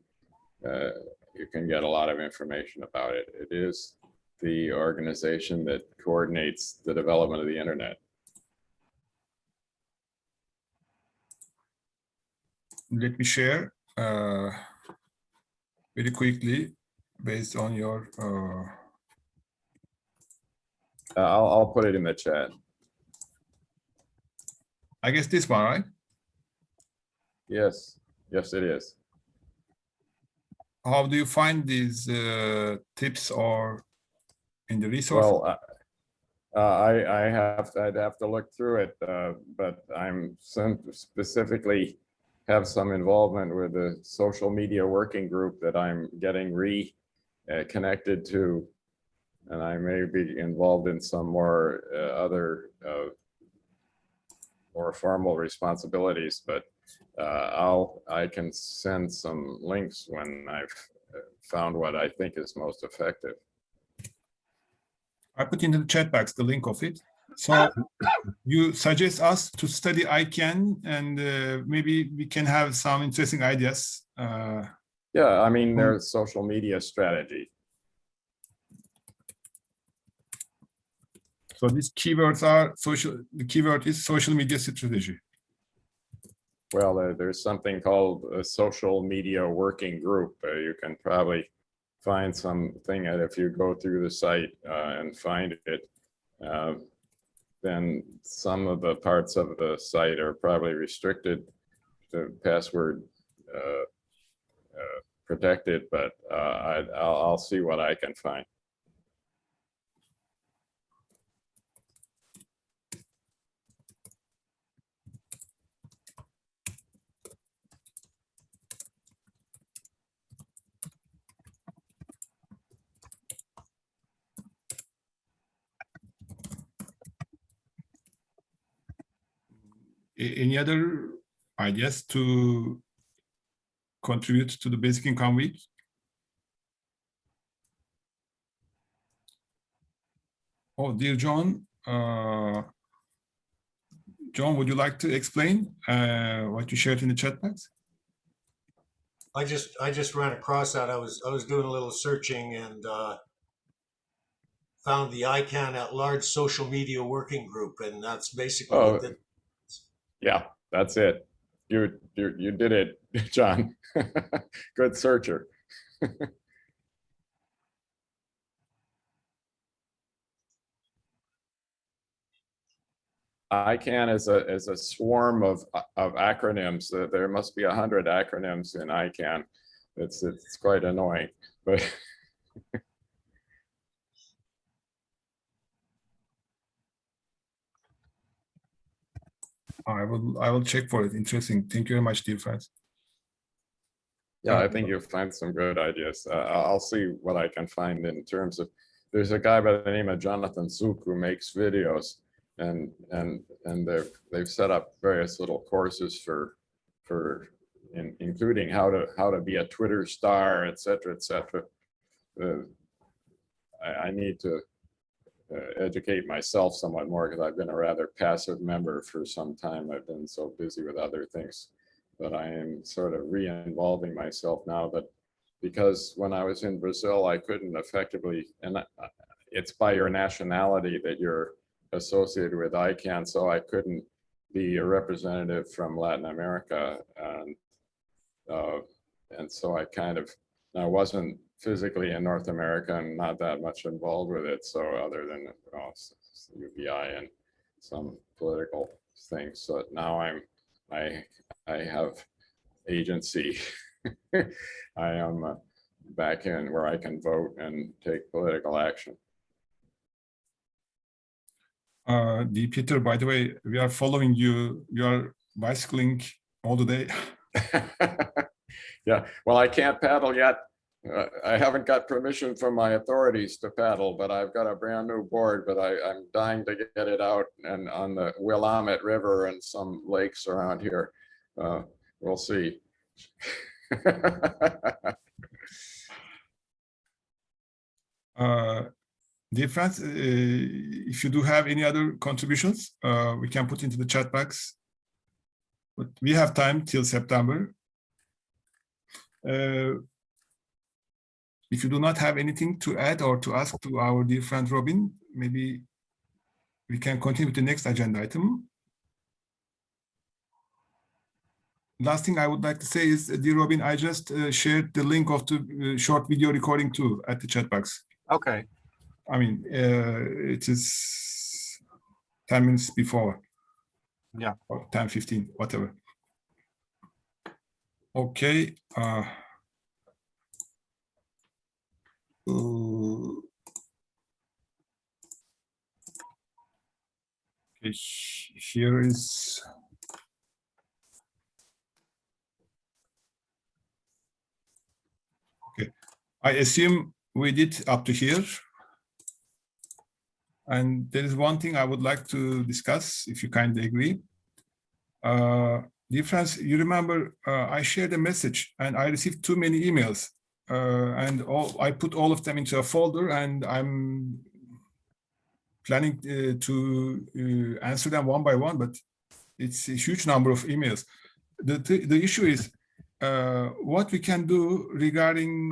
you can get a lot of information about it. It is the organization that coordinates the development of the internet. Let me share very quickly based on your. I'll put it in the chat. I guess this one, right? Yes, it is. How do you find these tips or in the resource? Well, I'd have to look through it, but I'm specifically have some involvement with the social media working group that I'm getting reconnected to, and I may be involved in some more other more formal responsibilities, but I can send some links when I've found what I think is most effective. I put into the chat box the link of it. So you suggest us to study ICANN, and maybe we can have some interesting ideas. Yeah, I mean, there's social media strategy. So these keywords are social. The keyword is social media strategy. Well, there's something called a social media working group. You can probably find something, and if you go through the site and find it, then some of the parts of the site are probably restricted to password protected, but I'll see what I can find. Any other ideas to contribute to the Basic Income Week? Oh, dear John, John, would you like to explain what you shared in the chat box? I just ran across that. I was doing a little searching and found the ICANN at Large Social Media Working Group, and that's basically what it. Yeah, that's it. You did it, John. Good searcher. ICANN is a swarm of acronyms. There must be 100 acronyms in ICANN. It's quite annoying, but. I will check for it. Interesting. Thank you very much, dear friends. Yeah, I think you'll find some good ideas. I'll see what I can find in terms of. There's a guy by the name of Jonathan Zook who makes videos, and they've set up various little courses for including how to be a Twitter star, etc., etc. I need to educate myself somewhat more because I've been a rather passive member for some time. I've been so busy with other things, but I am sort of re-involving myself now. But because when I was in Brazil, I couldn't effectively, and it's by your nationality that you're associated with ICANN, so I couldn't be a representative from Latin America, and so I wasn't physically in North America and not that much involved with it. So other than UBI and some political things, so now I have agency. I am back in where I can vote and take political action. Peter, by the way, we are following you. You are bicycling all the day. Yeah, well, I can't paddle yet. I haven't got permission from my authorities to paddle, but I've got a brand new board, but I'm dying to get it out and on the Willamette River and some lakes around here. We'll see. Dear friends, if you do have any other contributions, we can put into the chat box. But we have time till September. If you do not have anything to add or to ask to our dear friend Robin, maybe we can continue with the next agenda item. Last thing I would like to say is, dear Robin, I just shared the link of the short video recording too at the chat box. Okay. I mean, it is 10 minutes before. Yeah. Or 10, 15, whatever. Okay. Okay, here is. Okay, I assume we did up to here. And there is one thing I would like to discuss, if you kindly agree. Dear friends, you remember I shared a message and I received too many emails I put all of them into a folder, and I'm planning to answer them one by one, but it's a huge number of emails. The issue is what we can do regarding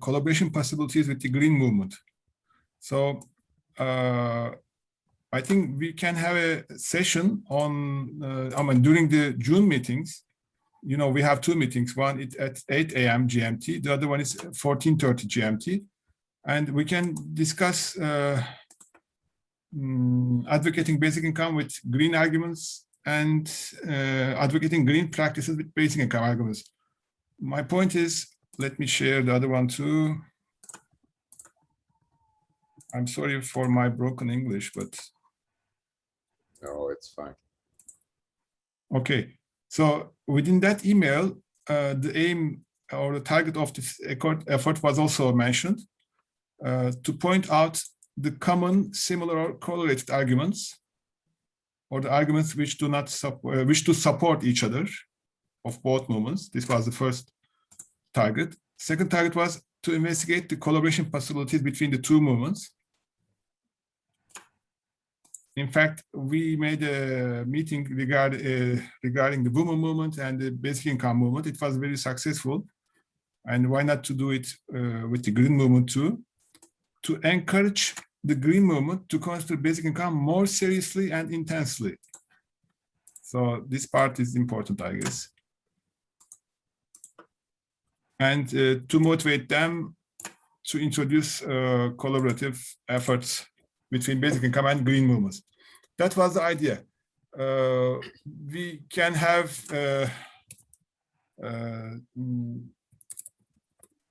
collaboration possibilities with the Green Movement. So I think we can have a session on, during the June meetings. You know, we have two meetings, one is at 8 a.m. GMT, the other one is 14:30 GMT. And we can discuss advocating basic income with green arguments and advocating green practices with basic income arguments. My point is, let me share the other one too. I'm sorry for my broken English, but. Oh, it's fine. Okay, so within that email, the aim or the target of this effort was also mentioned to point out the common, similar, or correlated arguments, or the arguments which do not wish to support each other of both movements. This was the first target. Second target was to investigate the collaboration possibilities between the two movements. In fact, we made a meeting regarding the women movement and the basic income movement. It was very successful. And why not to do it with the green movement too? To encourage the green movement to consider basic income more seriously and intensely. So this part is important, I guess. And to motivate them to introduce collaborative efforts between basic income and green movements. That was the idea. We can have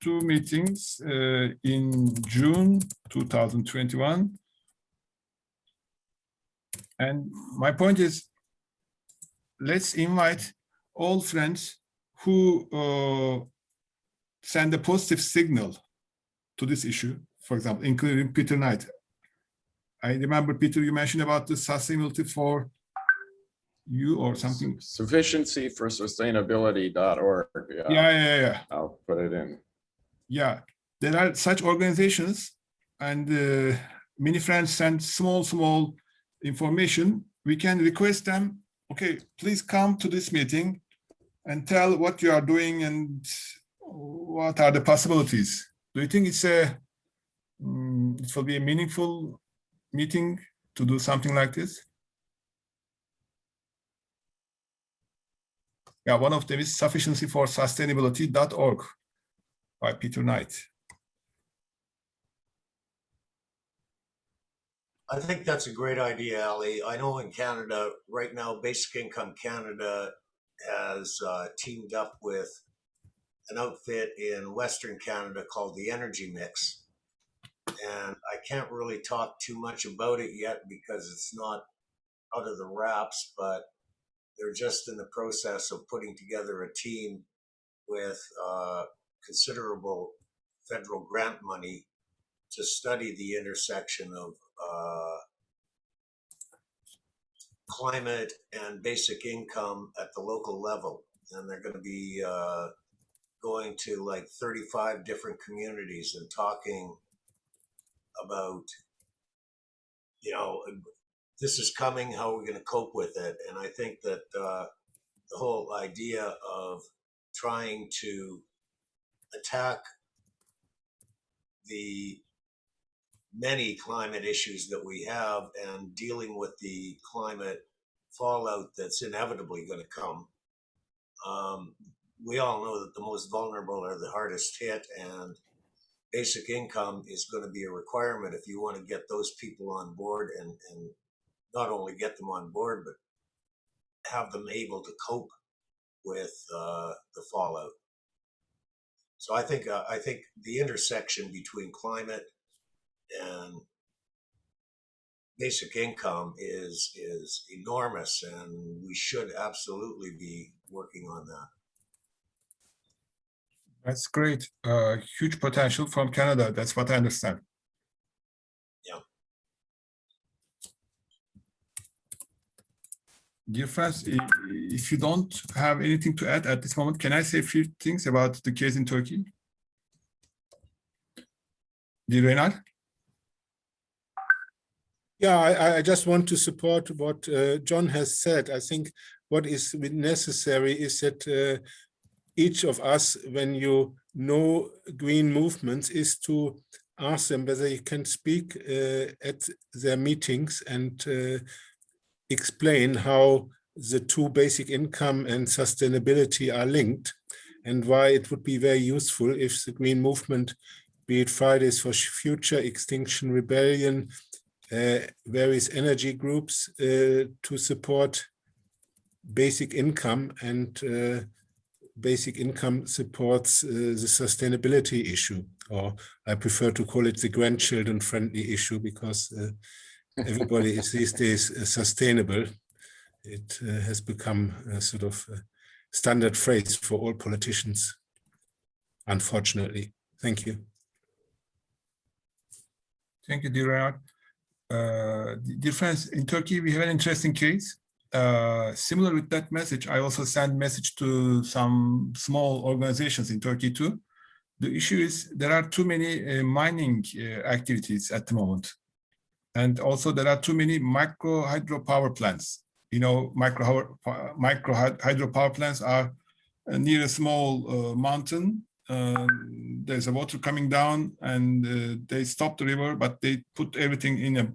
two meetings in June 2021. And my point is, let's invite all friends who send a positive signal to this issue, for example, including Peter Knight. I remember, Peter, you mentioned about the sustainability for you or something. Sufficiencyforsustainability.org. Yeah. I'll put it in. Yeah, there are such organizations, and many friends send small information. We can request them, okay, please come to this meeting and tell what you are doing and what are the possibilities. Do you think it's it will be a meaningful meeting to do something like this? Yeah, one of them is sufficiencyforsustainability.org by Peter Knight. I think that's a great idea, Ali. I know in Canada right now, Basic Income Canada has teamed up with an outfit in Western Canada called the Energy Mix. And I can't really talk too much about it yet because it's not out of the wraps, but they're just in the process of putting together a team with considerable federal grant money to study the intersection of climate and basic income at the local level. And they're going to be going to like 35 different communities and talking about, you know, this is coming, how are we going to cope with it? And I think that the whole idea of trying to attack the many climate issues that we have and dealing with the climate fallout that's inevitably going to come. We all know that the most vulnerable are the hardest hit, and basic income is going to be a requirement if you want to get those people on board and not only get them on board, but have them able to cope with the fallout. So I think the intersection between climate and basic income is enormous, and we should absolutely be working on that. That's great. Huge potential from Canada. That's what I understand. Yeah. Dear friends, if you don't have anything to add at this moment, can I say a few things about the case in Turkey? Dear Reynard? Yeah, I just want to support what John has said. I think what is necessary is that each of us, when you know green movements, is to ask them whether you can speak at their meetings and explain how the two, basic income and sustainability, are linked, and why it would be very useful if the green movement, be it Fridays for Future, Extinction Rebellion, various energy groups, to support basic income, and basic income supports the sustainability issue, or I prefer to call it the grandchildren friendly issue, because everybody is these days sustainable. It has become a sort of standard phrase for all politicians, unfortunately. Thank you. Thank you, dear Reynard. Dear friends, in Turkey, we have an interesting case. Similar with that message, I also send message to some small organizations in Turkey too. The issue is there are too many mining activities at the moment. And also there are too many micro hydropower plants. You know, micro hydropower plants are near a small mountain. There's a water coming down, and they stop the river, but they put everything in a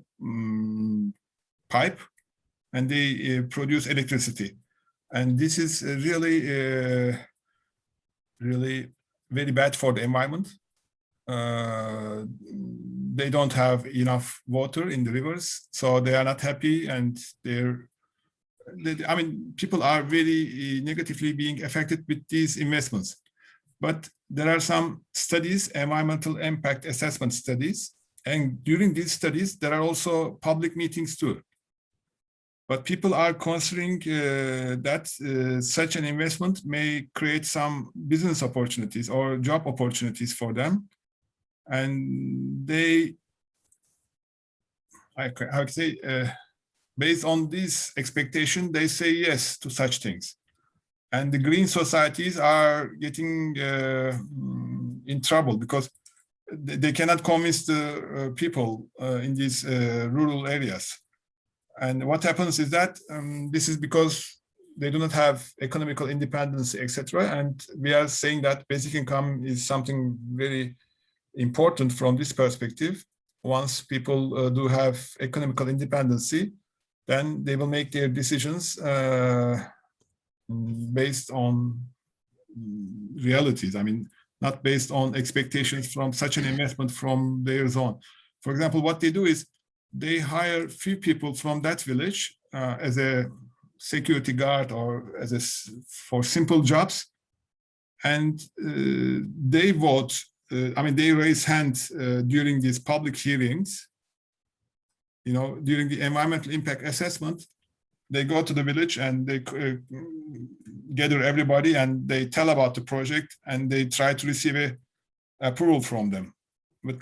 pipe, and they produce electricity. And this is really, really very bad for the environment. They don't have enough water in the rivers, so they are not happy, and I mean, people are very negatively being affected with these investments. But there are some studies, environmental impact assessment studies, and during these studies, there are also public meetings too. But people are considering that such an investment may create some business opportunities or job opportunities for them. And they, how can I say, based on this expectation, they say yes to such things. And the green societies are getting in trouble because they cannot convince the people in these rural areas. And what happens is that this is because they do not have economical independence, etc. And we are saying that basic income is something very important from this perspective. Once people do have economical independence, then they will make their decisions based on realities. I mean, not based on expectations from such an investment from their zone. For example, what they do is they hire few people from that village as a security guard or as for simple jobs, and they vote. I mean, they raise hands during these public hearings. You know, during the environmental impact assessment, they go to the village and they gather everybody and they tell about the project and they try to receive a approval from them. But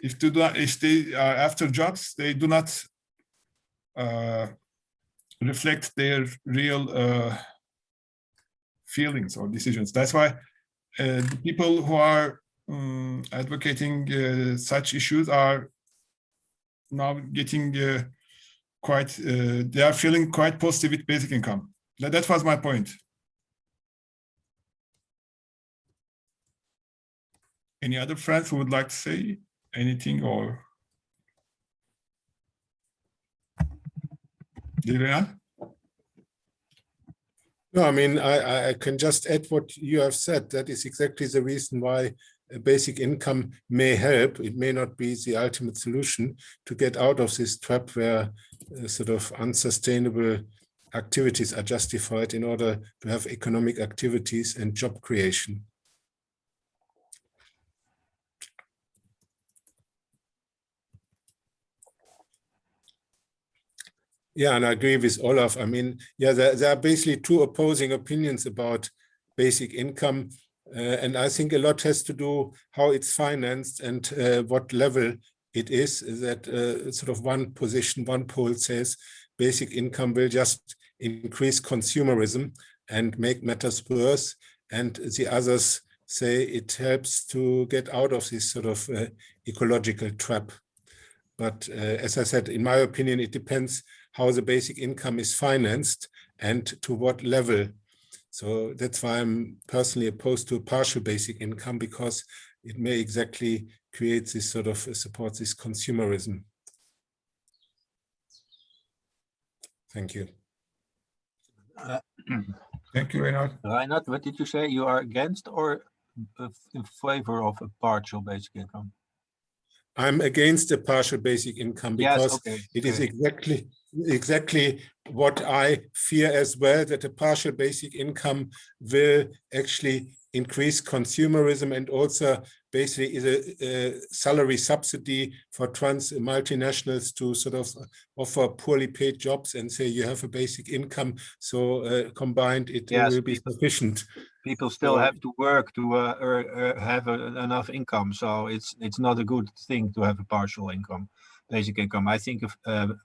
if they are after jobs, they do not reflect their real feelings or decisions. That's why the people who are advocating such issues are now getting they are feeling quite positive with basic income. That was my point. Any other friends who would like to say anything or? Dilena? No, I mean, I can just add what you have said. That is exactly the reason why a basic income may help. It may not be the ultimate solution to get out of this trap where sort of unsustainable activities are justified in order to have economic activities and job creation. Yeah, and I agree with Olaf. I mean, yeah, there are basically two opposing opinions about basic income. And I think a lot has to do how it's financed and what level it is. That sort of one poll says basic income will just increase consumerism and make matters worse. And the others say it helps to get out of this sort of ecological trap. But as I said, in my opinion, it depends how the basic income is financed and to what level. So that's why I'm personally opposed to a partial basic income, because it may exactly create this sort of support this consumerism. Thank you. Thank you, Reinhard. Reinhard, what did you say? You are against or in favor of a partial basic income? I'm against a partial basic income because it is exactly what I fear as well, that a partial basic income will actually increase consumerism and also basically is a salary subsidy for multinationals to sort of offer poorly paid jobs and say you have a basic income, so combined it will be sufficient. People still have to work to have enough income, so it's not a good thing to have a partial income, basic income. I think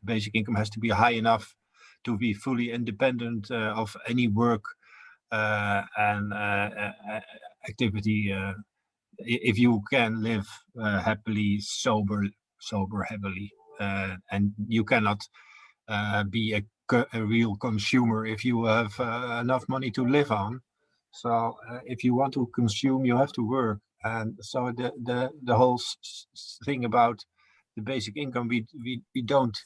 basic income has to be high enough to be fully independent of any work and activity. If you can live happily, sober heavily, and you cannot be a real consumer if you have enough money to live on. So if you want to consume, you have to work. And so the whole thing about the basic income, we don't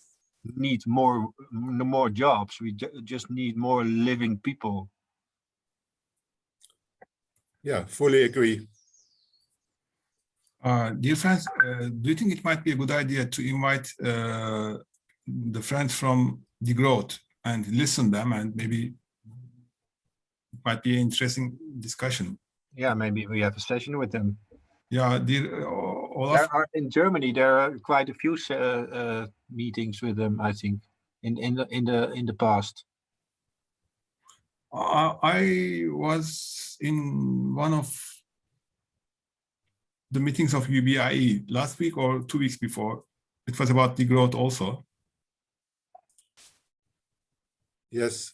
need more jobs. We just need more living people. Yeah, fully agree. Dear friends, do you think it might be a good idea to invite the friends from Degrowth and listen them, and maybe it might be an interesting discussion? Yeah, maybe we have a session with them. Yeah, dear Olaf. In Germany, there are quite a few meetings with them, I think, in the past. I was in one of the meetings of UBI last week or 2 weeks before. It was about Degrowth also. Yes,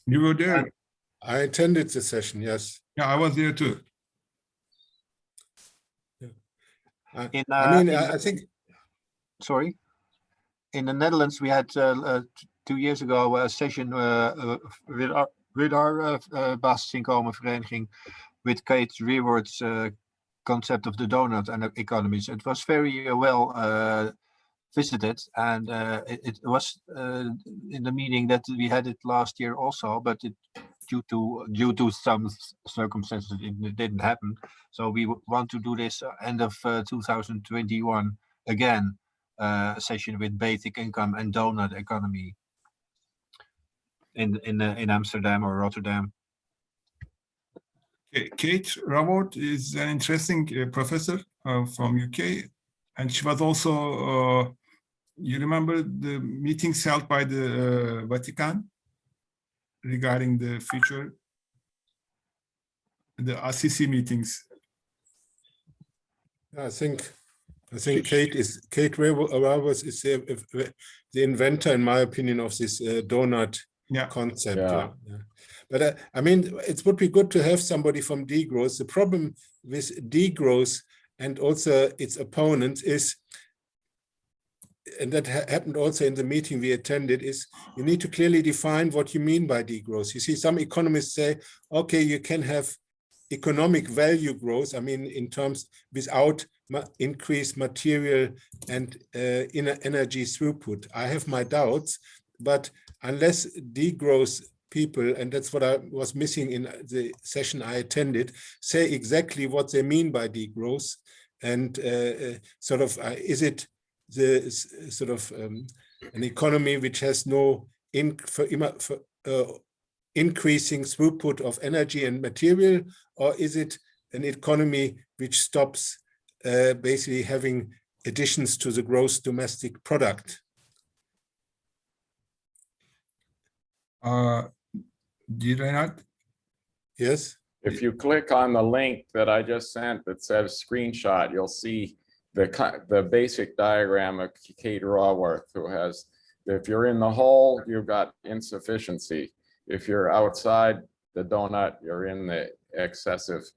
you were there. I attended the session. Yes. Yeah, I was there too. Yeah. I think. Sorry. In the Netherlands, we had 2 years ago a session with our basisinkomenvereniging with Kate Rewards concept of the donut and economies. It was very well visited, and it was in the meeting that we had it last year also, but due to some circumstances it didn't happen. So we want to do this end of 2021 again, session with basic income and donut economy in Amsterdam or Rotterdam. Kate Raworth is an interesting professor from UK, and she was also, you remember the meetings held by the Vatican regarding the future, the Assisi meetings? I think Kate Raworth is the inventor, in my opinion, of this donut concept. Yeah. But I mean, it would be good to have somebody from Degrowth. The problem with Degrowth and also its opponents is, and that happened also in the meeting we attended, is you need to clearly define what you mean by degrowth. You see, some economists say, okay, you can have economic value growth, I mean, in terms without increased material and energy throughput. I have my doubts, but unless degrowth people, and that's what I was missing in the session I attended, say exactly what they mean by degrowth, and sort of, is it the sort of an economy which has no increasing throughput of energy and material, or is it an economy which stops basically having additions to the gross domestic product? Did I not? Yes. If you click on the link that I just sent that says screenshot, you'll see the basic diagram of Kate Raworth, who has, if you're in the hole, you've got insufficiency. If you're outside the donut, you're in the excessive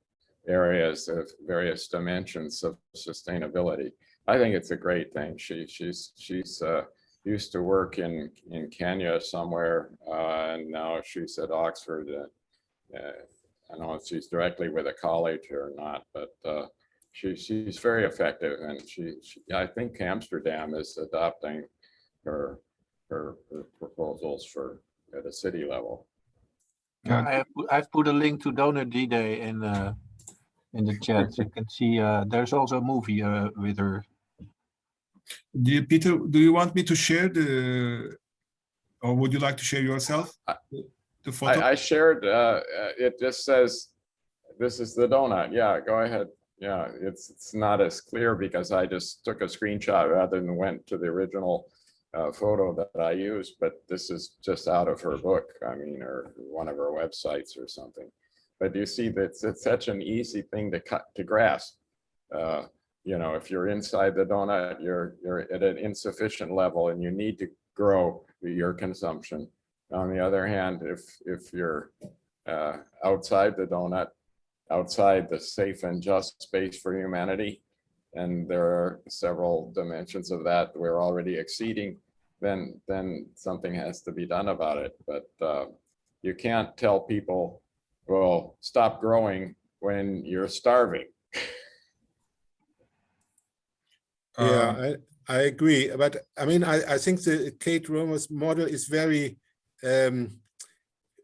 areas of various dimensions of sustainability. I think it's a great thing. She's used to work in Kenya somewhere, and now she's at Oxford. I don't know if she's directly with a college or not, but she's very effective, and I think Amsterdam is adopting her proposals for at a city level. I've put a link to Donor D-Day in the chat. You can see there's also a movie with her. Peter, do you want me to share or would you like to share yourself the photo? I shared, it just says, this is the donut. Yeah, go ahead. Yeah, it's not as clear because I just took a screenshot rather than went to the original photo that I used, but this is just out of her book, I mean, or one of her websites or something. But you see that it's such an easy thing to grasp. You know, if you're inside the donut, you're at an insufficient level and you need to grow your consumption. On the other hand, if you're outside the donut, outside the safe and just space for humanity, and there are several dimensions of that we're already exceeding, then something has to be done about it. But you can't tell people, well, stop growing when you're starving. Yeah, I agree. But I mean, I think the Kate Romer's model is very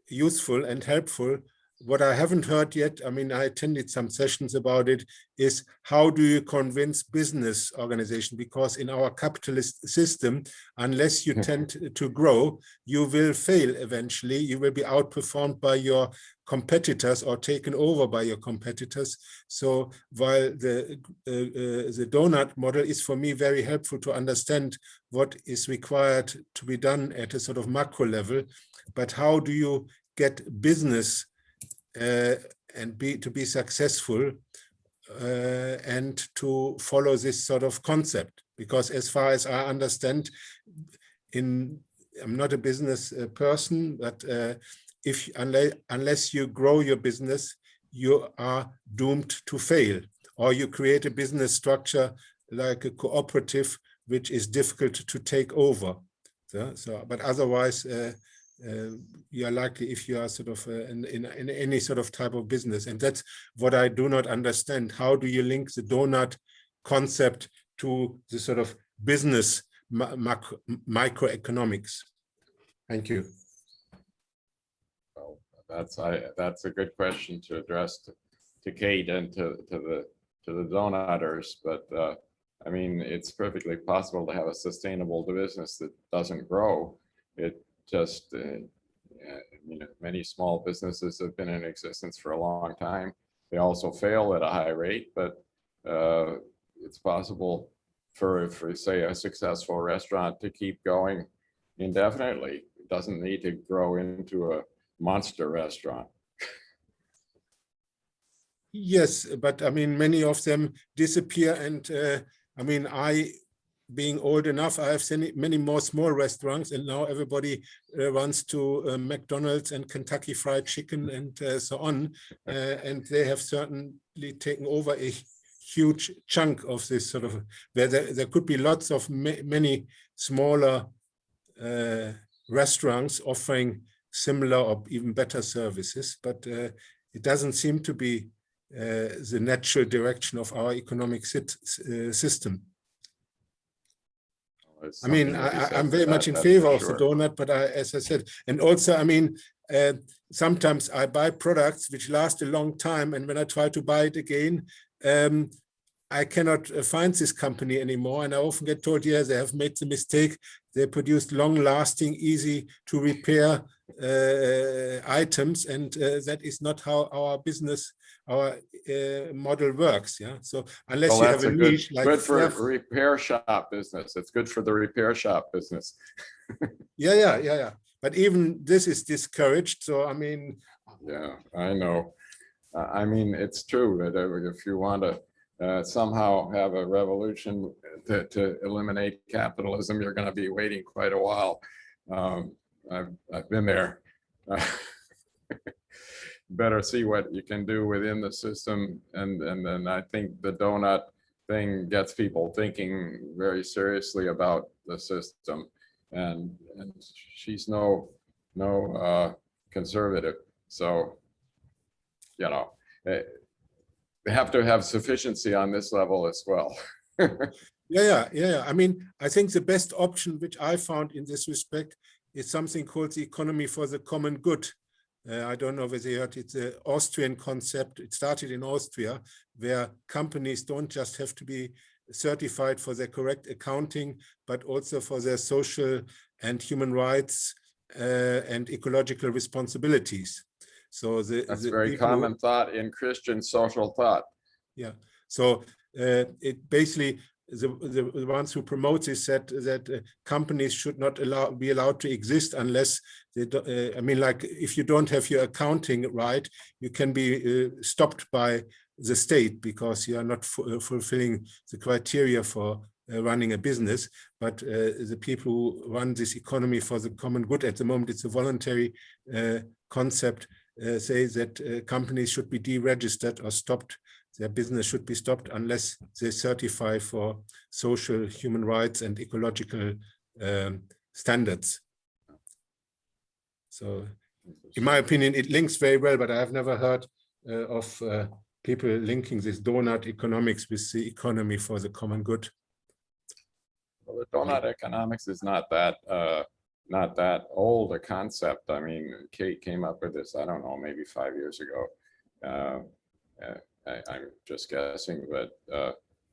useful and helpful. What I haven't heard yet, I mean, I attended some sessions about it, is how do you convince business organization? Because in our capitalist system, unless you tend to grow, you will fail eventually. You will be outperformed by your competitors or taken over by your competitors. So while the donut model is for me very helpful to understand what is required to be done at a sort of macro level, but how do you get business and to be successful and to follow this sort of concept? Because as far as I understand, I'm not a business person, but unless you grow your business, you are doomed to fail, or you create a business structure like a cooperative, which is difficult to take over. But otherwise, you are likely, if you are sort of in any sort of type of business. And that's what I do not understand. How do you link the donut concept to the sort of business microeconomics? Thank you. Well, that's a good question to address to Kate and to the donuters. But I mean, it's perfectly possible to have a sustainable business that doesn't grow. It just, you know, many small businesses have been in existence for a long time. They also fail at a high rate, but it's possible for say a successful restaurant to keep going indefinitely. It doesn't need to grow into a monster restaurant. Yes, but I mean, many of them disappear, and I mean, being old enough, I have seen many more small restaurants, and now everybody runs to McDonald's and Kentucky Fried Chicken and so on, and they have certainly taken over a huge chunk of this sort of, where there could be lots of many smaller restaurants offering similar or even better services, but it doesn't seem to be the natural direction of our economic system. I mean, I'm very much in favor of the donut, but as I said, and also, I mean, sometimes I buy products which last a long time, and when I try to buy it again, I cannot find this company anymore, and I often get told, yeah, they have made the mistake. They produced long-lasting, easy to repair items, and that is not how our business, our model works. Yeah. So unless you have a niche like good for repair shop business, it's good for the repair shop business. Yeah. But even this is discouraged. So I mean, yeah, I know. I mean, it's true that if you want to somehow have a revolution to eliminate capitalism, you're going to be waiting quite a while. I've been there. better see what you can do within the system. And then I think the donut thing gets people thinking very seriously about the system. And she's no conservative. So, you know, they have to have sufficiency on this level as well. Yeah. I mean, I think the best option which I found in this respect is something called the economy for the common good. I don't know whether you heard, it's an Austrian concept. It started in Austria, where companies don't just have to be certified for their correct accounting, but also for their social and human rights and ecological responsibilities. So that's a very common thought in Christian social thought. Yeah. So it basically, the ones who promote this said that companies should not be allowed to exist unless they do, I mean, like if you don't have your accounting right, you can be stopped by the state because you are not fulfilling the criteria for running a business. But the people who run this economy for the common good, at the moment it's a voluntary concept, say that companies should be deregistered or stopped. Their business should be stopped unless they certify for social, human rights and ecological standards. So in my opinion, it links very well, but I have never heard of people linking this donut economics with the economy for the common good. Well, the donut economics is not that old a concept. I mean, Kate came up with this, I don't know, maybe 5 years ago. I'm just guessing, but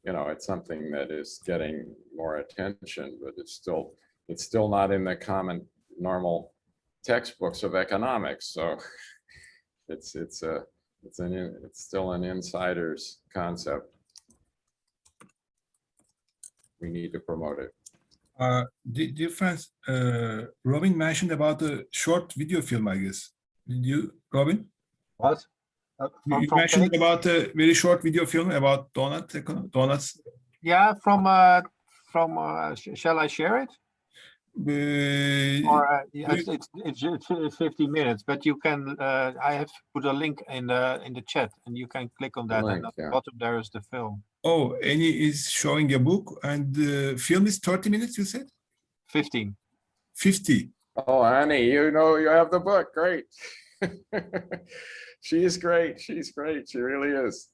you know, it's something that is getting more attention, but it's still not in the common normal textbooks of economics. So it's still an insider's concept. We need to promote it. Dear friends, Robin mentioned about the short video film, I guess. Did you, Robin? What? You mentioned about a very short video film about donuts. Yeah, shall I share it? Or it's 50 minutes, but you can. I have put a link in the chat, and you can click on that. And at the bottom there is the film. Oh, Annie is showing a book, and the film is 30 minutes. You said 15. 50. Oh, Annie, you know you have the book. Great. She's great. She's great. She really is.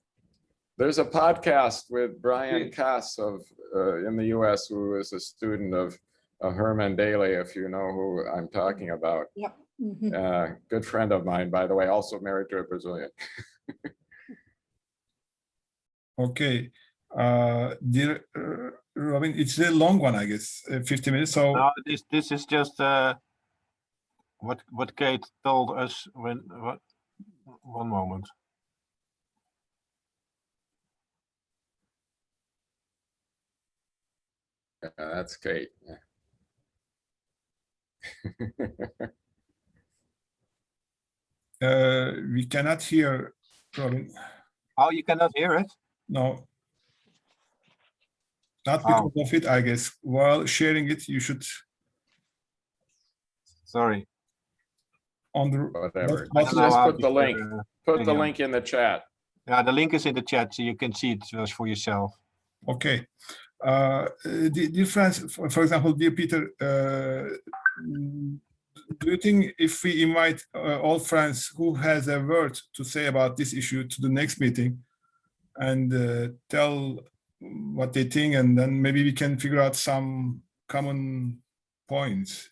There's a podcast with Brian Cass of in the U.S. who is a student of Herman Daly, if you know who I'm talking about. Yep. Good friend of mine, by the way, also married to a Brazilian. Okay. Dear Robin, it's a long one, I guess, 50 minutes. So no, this is just what Kate told us when. One moment. That's Kate. We cannot hear, Robin. Oh, you cannot hear it? No. Not because of it, I guess. While sharing it, you should. Sorry. On the whatever. Just put the link. Put the link in the chat. Yeah, the link is in the chat, so you can see it just for yourself. Okay. Dear friends, for example, dear Peter, do you think if we invite all friends who has a word to say about this issue to the next meeting and tell what they think, and then maybe we can figure out some common points?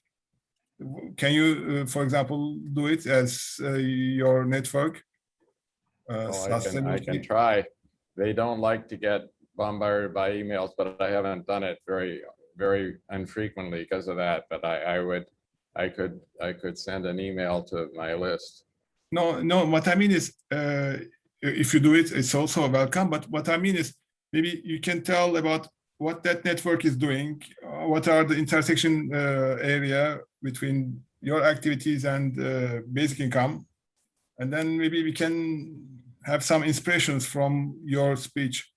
Can you, for example, do it as your network? I can try. They don't like to get bombarded by emails, but I haven't done it very infrequently because of that. But I could send an email to my list. No. What I mean is, if you do it, it's also welcome. But what I mean is, maybe you can tell about what that network is doing. What are the intersection area between your activities and basic income, and then maybe we can have some inspirations from your speech.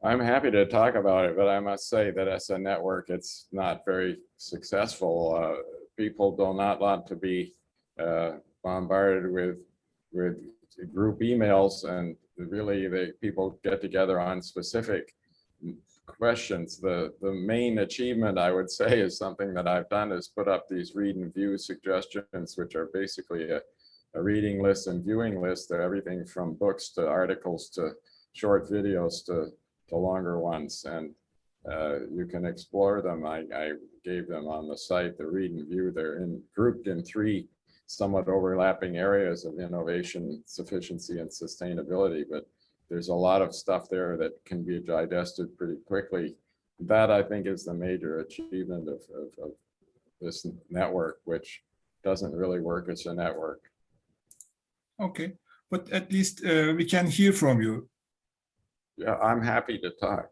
I'm happy to talk about it, but I must say that as a network, it's not very successful. People do not want to be bombarded with with group emails, and really people get together on specific questions. The main achievement, I would say, is something that I've done, is put up these read and view suggestions, which are basically a reading list and viewing list. They're everything from books to articles to short videos to longer ones, and you can explore them. I gave them on the site, the read and view. They're grouped in 3 somewhat overlapping areas of innovation, sufficiency, and sustainability, but there's a lot of stuff there that can be digested pretty quickly. That, I think, is the major achievement of this network, which doesn't really work as a network. Okay, but at least we can hear from you. Yeah, I'm happy to talk.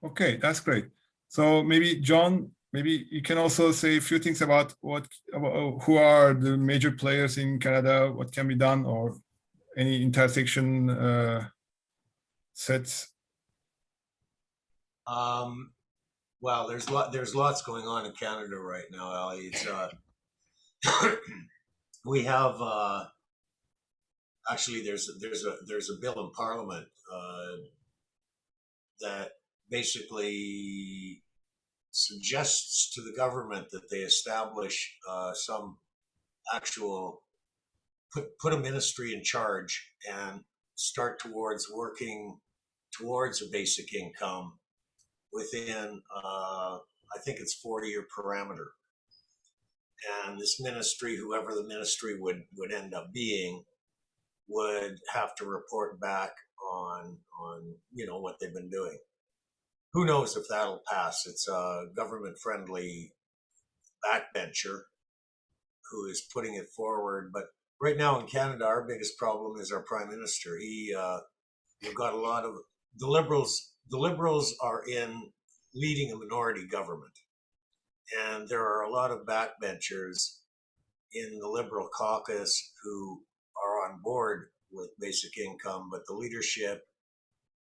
Okay, that's great. So maybe John, maybe you can also say a few things about who are the major players in Canada, what can be done, or any intersection sets. Well, there's lots going on in Canada right now, Ali. It's we have actually there's a bill in Parliament that basically suggests to the government that they establish some actual put a ministry in charge and start towards working towards a basic income within I think it's 40-year parameter. And this ministry, whoever the ministry would end up being, would have to report back on what they've been doing. Who knows if that'll pass? It's a government-friendly backbencher who is putting it forward. But right now in Canada, our biggest problem is our prime minister. We've got a lot of the liberals. The liberals are leading a minority government, and there are a lot of backbenchers in the Liberal caucus who are on board with basic income, but the leadership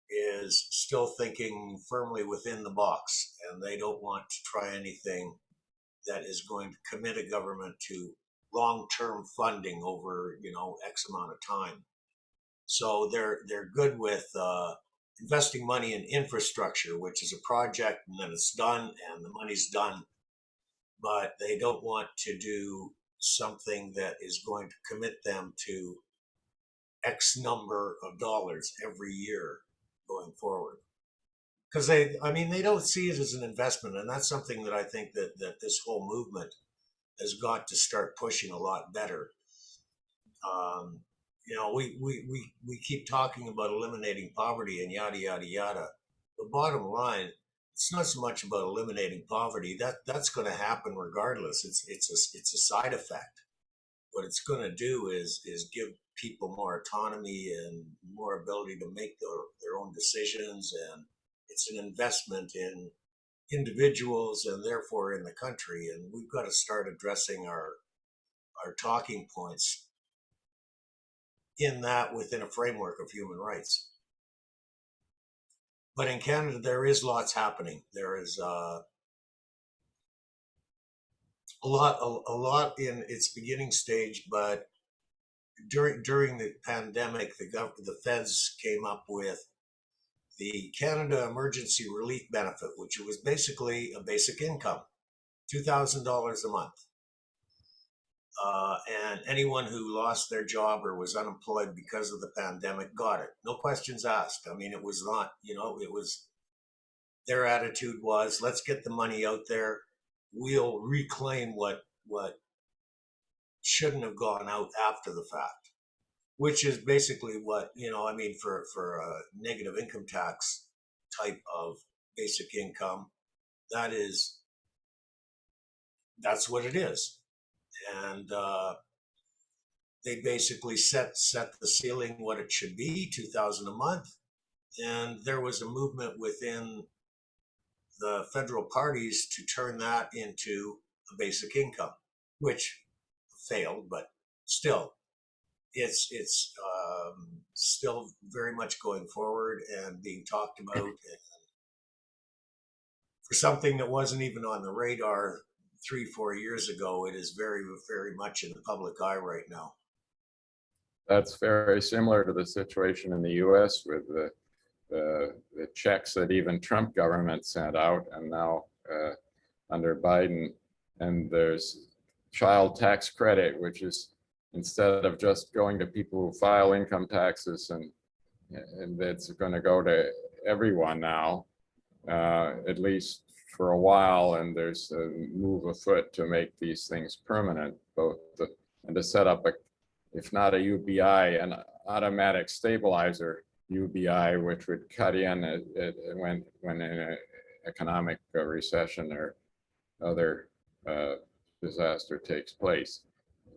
is still thinking firmly within the box, and they don't want to try anything that is going to commit a government to long-term funding over X amount of time. So they're good with investing money in infrastructure, which is a project and then it's done and the money's done, but they don't want to do something that is going to commit them to X number of dollars every year going forward. Because they don't see it as an investment, and that's something that I think that this whole movement has got to start pushing a lot better. We keep talking about eliminating poverty and yada yada yada. The bottom line, it's not so much about eliminating poverty. That's going to happen regardless. It's a side effect. What it's going to do is give people more autonomy and more ability to make their own decisions, and it's an investment in individuals and therefore in the country. And we've got to start addressing our talking points in that within a framework of human rights. But in Canada, there is lots happening. There is a lot in its beginning stage, but during the pandemic, the feds came up with the Canada Emergency Relief Benefit, which was basically a basic income, $2,000 a month. And anyone who lost their job or was unemployed because of the pandemic got it. No questions asked. I mean, it was not, it was, their attitude was, let's get the money out there. We'll reclaim what shouldn't have gone out after the fact, which is basically what, for a negative income tax type of basic income, that's what it is. And they basically set the ceiling what it should be, $2,000 a month. And there was a movement within the federal parties to turn that into a basic income, which failed, but still, it's still very much going forward and being talked about. And for something that wasn't even on the radar 3-4 years ago, it is very, very much in the public eye right now. That's very similar to the situation in the US with the checks that even Trump government sent out, and now under Biden. And there's child tax credit, which is instead of just going to people who file income taxes, and it's going to go to everyone now, at least for a while. And there's a move afoot to make these things permanent, and to set up if not a UBI, an automatic stabilizer UBI, which would cut in when in an economic recession or other disaster takes place,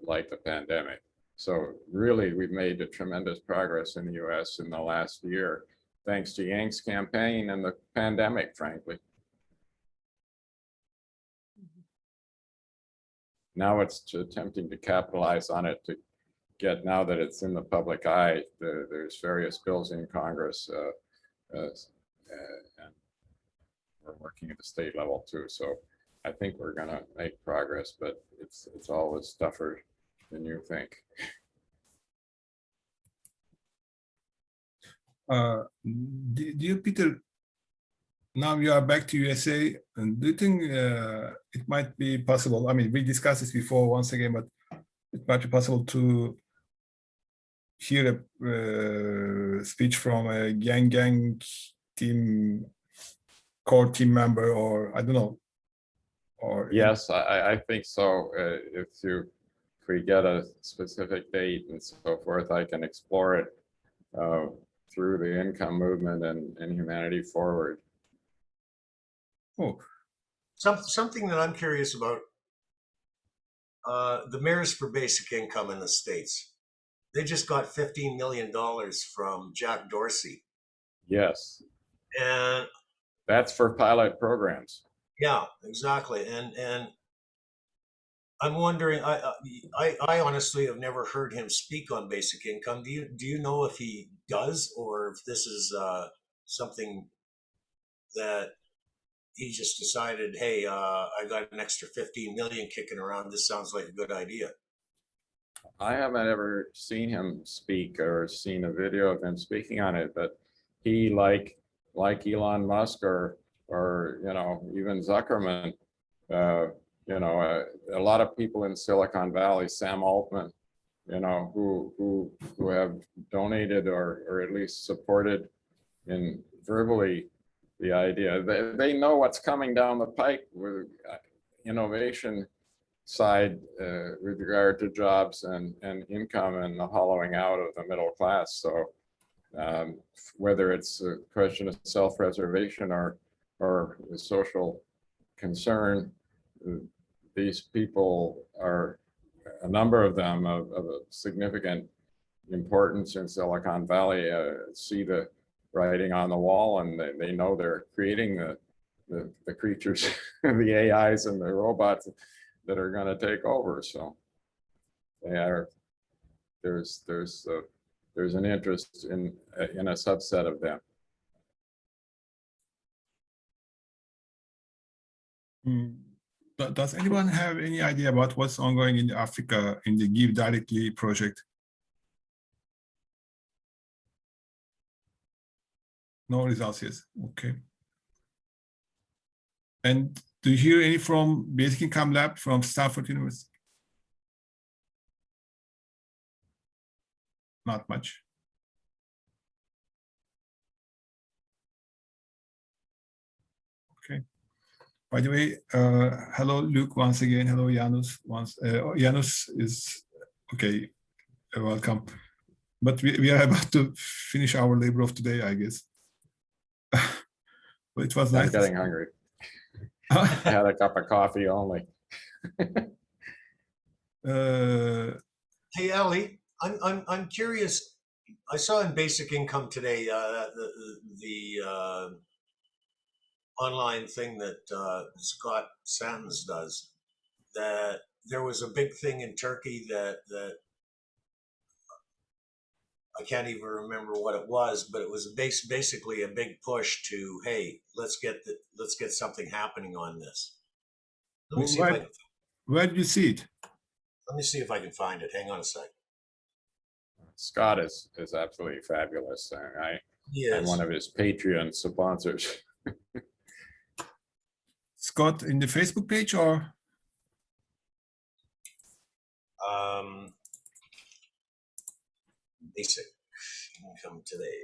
like the pandemic. So really, we've made a tremendous progress in the US in the last year, thanks to Yang's campaign and the pandemic, frankly. Now it's attempting to capitalize on it to get, now that it's in the public eye, there's various bills in Congress, and we're working at the state level too. So I think we're going to make progress, but it's always tougher than you think. Dear Peter, now you are back to USA, and do you think it might be possible? I mean, we discussed this before once again, but it might be possible to hear a speech from a gang team, core team member, or I don't know. Or yes, I think so. If we get a specific date and so forth, I can explore it through the income movement and Humanity Forward. Oh, something that I'm curious about. The mayors for basic income in the States, they just got $15 million from Jack Dorsey. Yes. And that's for pilot programs. Yeah, exactly. And I'm wondering, I honestly have never heard him speak on basic income. Do you know if he does, or if this is something that he just decided, hey, I got an extra 15 million kicking around. This sounds like a good idea. I haven't ever seen him speak or seen a video of him speaking on it, but he, like Elon Musk or even Zuckerman, a lot of people in Silicon Valley, Sam Altman, who have donated or at least supported in verbally the idea. They know what's coming down the pike with innovation side with regard to jobs and income and the hollowing out of the middle class. So whether it's a question of self-preservation or social concern, these people are, a number of them of a significant importance in Silicon Valley, see the writing on the wall, and they know they're creating the creatures, the AIs and the robots that are going to take over. So there's an interest in a subset of them. Does anyone have any idea about what's ongoing in Africa in the Give Directly project? No results yet. Okay. And do you hear any from Basic Income Lab from Stanford University? Not much. Okay. By the way, hello, Luke, once again. Hello, Janusz. Janusz is, okay, welcome. But we are about to finish our labor of today, I guess. But it was nice. I'm getting hungry. I had a cup of coffee only. Hey, Ali, I'm curious. I saw in Basic Income today the online thing that Scott Santens does, that there was a big thing in Turkey that I can't even remember what it was, but it was basically a big push to, hey, let's get something happening on this. Let me see if I can. Where did you see it? Let me see if I can find it. Hang on a sec. Scott is absolutely fabulous. I'm Yes. one of his Patreon sponsors. Scott, in the Facebook page or? Basic income today.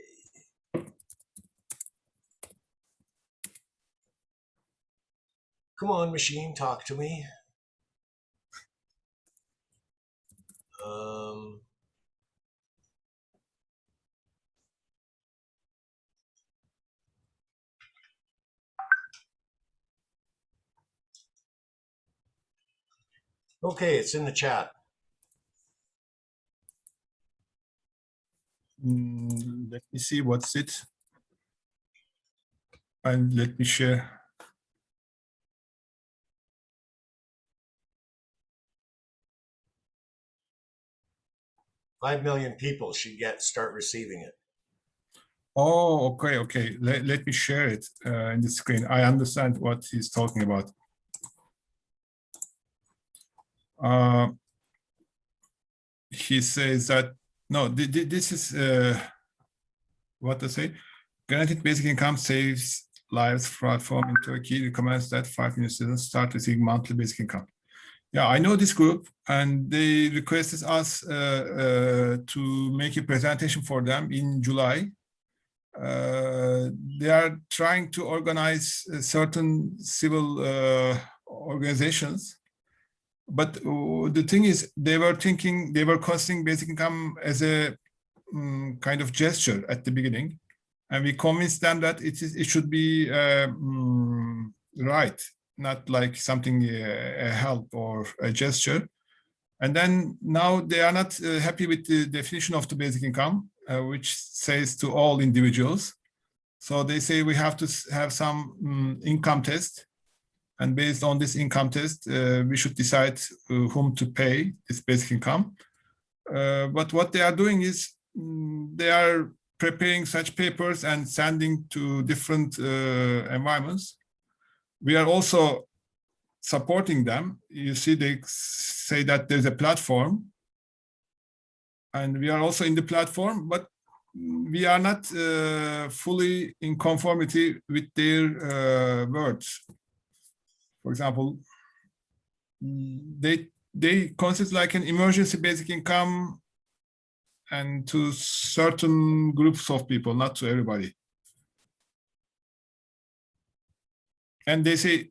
Come on, machine, talk to me. Okay, it's in the chat. Let me see what's it. And let me share. $5 million people should start receiving it. Oh, okay. Let me share it in the screen. I understand what he's talking about. He says that, no, this is what to say. Guaranteed basic income saves lives platform in Turkey recommends that 5 million students start receiving monthly basic income. Yeah, I know this group, and they requested us to make a presentation for them in July. They are trying to organize certain civil organizations, but the thing is, they were considering basic income as a kind of gesture at the beginning, and we convinced them that it should be right, not like something a help or a gesture. And then now they are not happy with the definition of the basic income, which says to all individuals. So they say we have to have some income test, and based on this income test, we should decide whom to pay this basic income. But what they are doing is they are preparing such papers and sending to different environments. We are also supporting them. You see, they say that there's a platform, and we are also in the platform, but we are not fully in conformity with their words. For example, they consider like an emergency basic income, and to certain groups of people, not to everybody. And they say,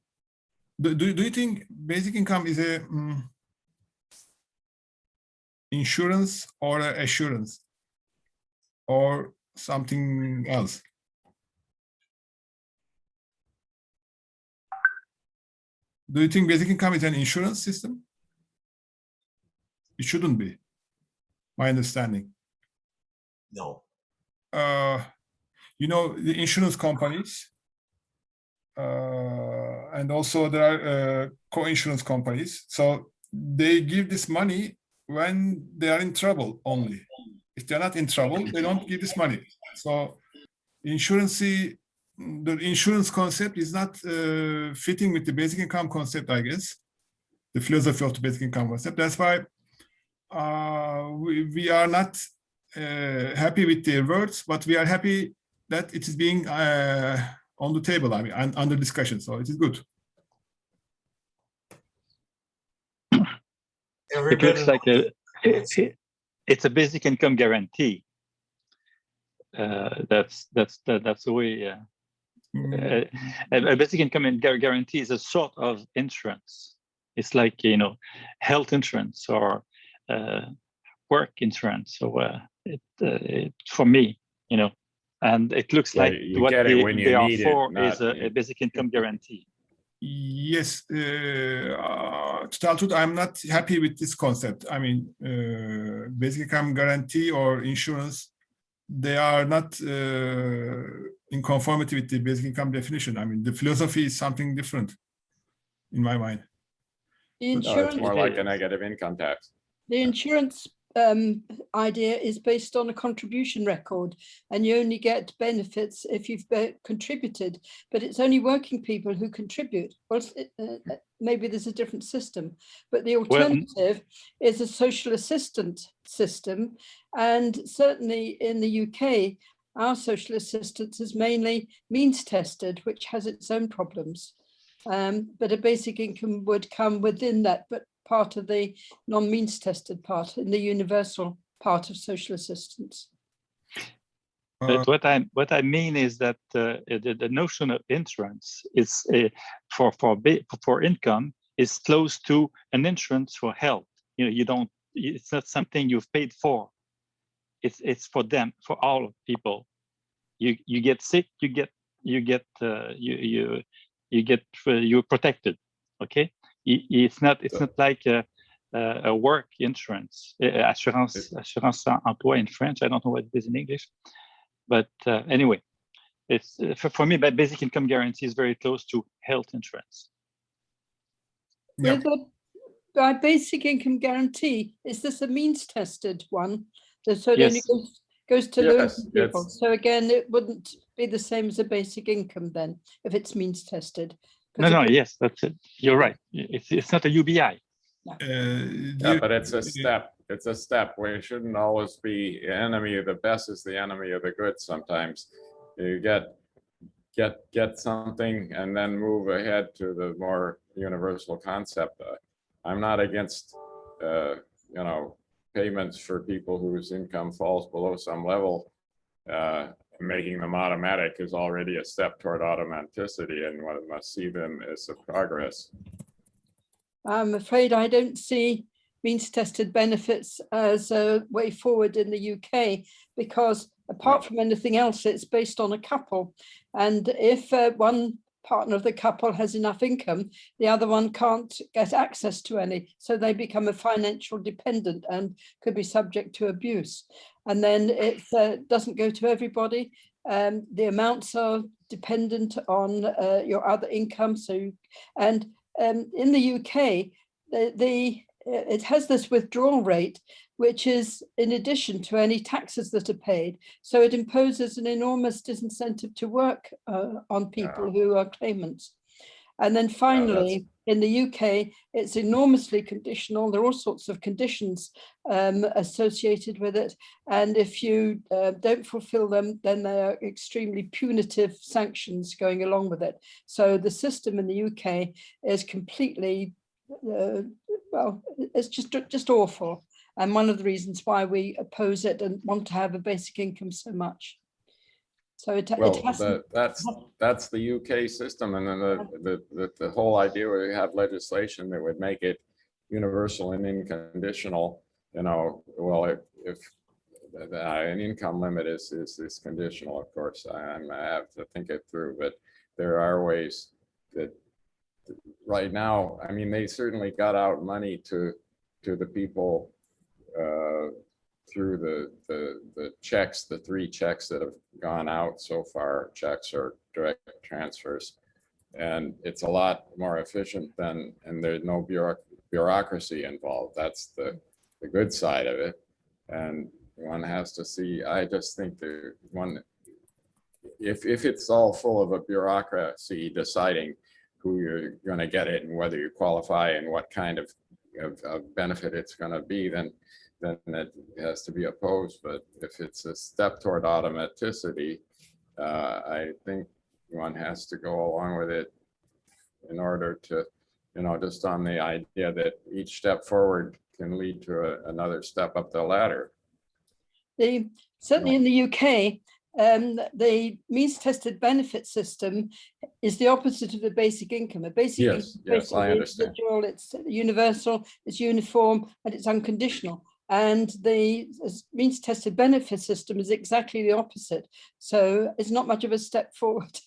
do you think basic income is a insurance or an assurance or something else? Do you think basic income is an insurance system? It shouldn't be, my understanding. No. You know, the insurance companies, and also there are co-insurance companies. So they give this money when they are in trouble only. If they're not in trouble, they don't give this money. So the insurance concept is not fitting with the basic income concept, I guess, the philosophy of the basic income concept. That's why we are not happy with their words, but we are happy that it is being on the table, I mean, under discussion. So it is good. It looks like it's a basic income guarantee. That's the way. A basic income guarantee is a sort of insurance. It's like, you know, health insurance or work insurance. So for me, you know, and it looks like what they are for is a basic income guarantee. Yes, to tell the truth, I'm not happy with this concept. I mean, basic income guarantee or insurance, they are not in conformity with the basic income definition. I mean, the philosophy is something different in my mind. The insurance, it's more like a negative income tax. the insurance idea is based on a contribution record, and you only get benefits if you've contributed, but it's only working people who contribute. Well, maybe there's a different system, but the alternative is a social assistance system. And certainly in the UK, our social assistance is mainly means tested, which has its own problems. But a basic income would come within that, but part of the non-means tested part in the universal part of social assistance. But what I mean is that the notion of insurance is for income is close to an insurance for health. You don't. It's not something you've paid for. It's for them, for all people. You get sick, you're protected. Okay. It's not like a work insurance, assurance emploi in French. I don't know what it is in English, but anyway, it's for me. But basic income guarantee is very close to health insurance. Yep. By basic income guarantee, is this a means tested one? So it only goes to low people. So again, it wouldn't be the same as a basic income then, if it's means tested. No, yes, that's it. You're right. It's not a UBI. Yeah, but it's a step. It's a step. We shouldn't always be enemy of the best is the enemy of the good. Sometimes you get something and then move ahead to the more universal concept. I'm not against payments for people whose income falls below some level. Making them automatic is already a step toward automaticity, and one must see them as a progress. I'm afraid I don't see means tested benefits as a way forward in the UK, because apart from anything else, it's based on a couple. And if one partner of the couple has enough income, the other one can't get access to any. So they become a financial dependent and could be subject to abuse. And then it doesn't go to everybody. The amounts are dependent on your other income. So, and in the UK, it has this withdrawal rate, which is in addition to any taxes that are paid. So it imposes an enormous disincentive to work on people who are claimants. And then finally, in the UK, it's enormously conditional. There are all sorts of conditions associated with it. And if you don't fulfill them, then there are extremely punitive sanctions going along with it. So the system in the UK is completely, well, it's just awful. And one of the reasons why we oppose it and want to have a basic income so much. So it hasn't. That's the UK system, and then the whole idea where you have legislation that would make it universal and unconditional. Well, if an income limit is conditional, of course, I have to think it through. But there are ways that right now, I mean, they certainly got out money to the people through the checks, the 3 checks that have gone out so far, checks or direct transfers. And it's a lot more efficient and there's no bureaucracy involved. That's the good side of it. And one has to see, I just think if it's all full of a bureaucracy deciding who you're going to get it and whether you qualify and what kind of benefit it's going to be, then it has to be opposed. But if it's a step toward automaticity, I think one has to go along with it in order to, just on the idea that each step forward can lead to another step up the ladder. Certainly in the UK, the means tested benefit system is the opposite of the basic income. A basic income yes, I understand. It's universal, it's uniform, and it's unconditional. And the means tested benefit system is exactly the opposite. So it's not much of a step forward,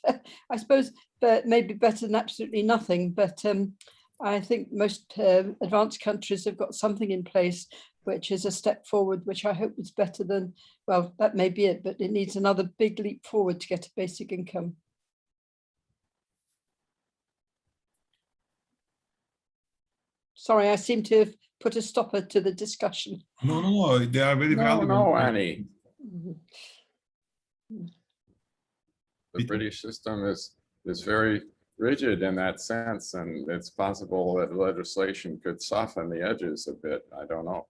I suppose, but maybe better than absolutely nothing. But I think most advanced countries have got something in place which is a step forward, which I hope is better than, well, that may be it, but it needs another big leap forward to get a basic income. Sorry, I seem to have put a stopper to the discussion. No, they are very No, valuable. Annie. Mhm. The British system is very rigid in that sense, and it's possible that legislation could soften the edges a bit. I don't know.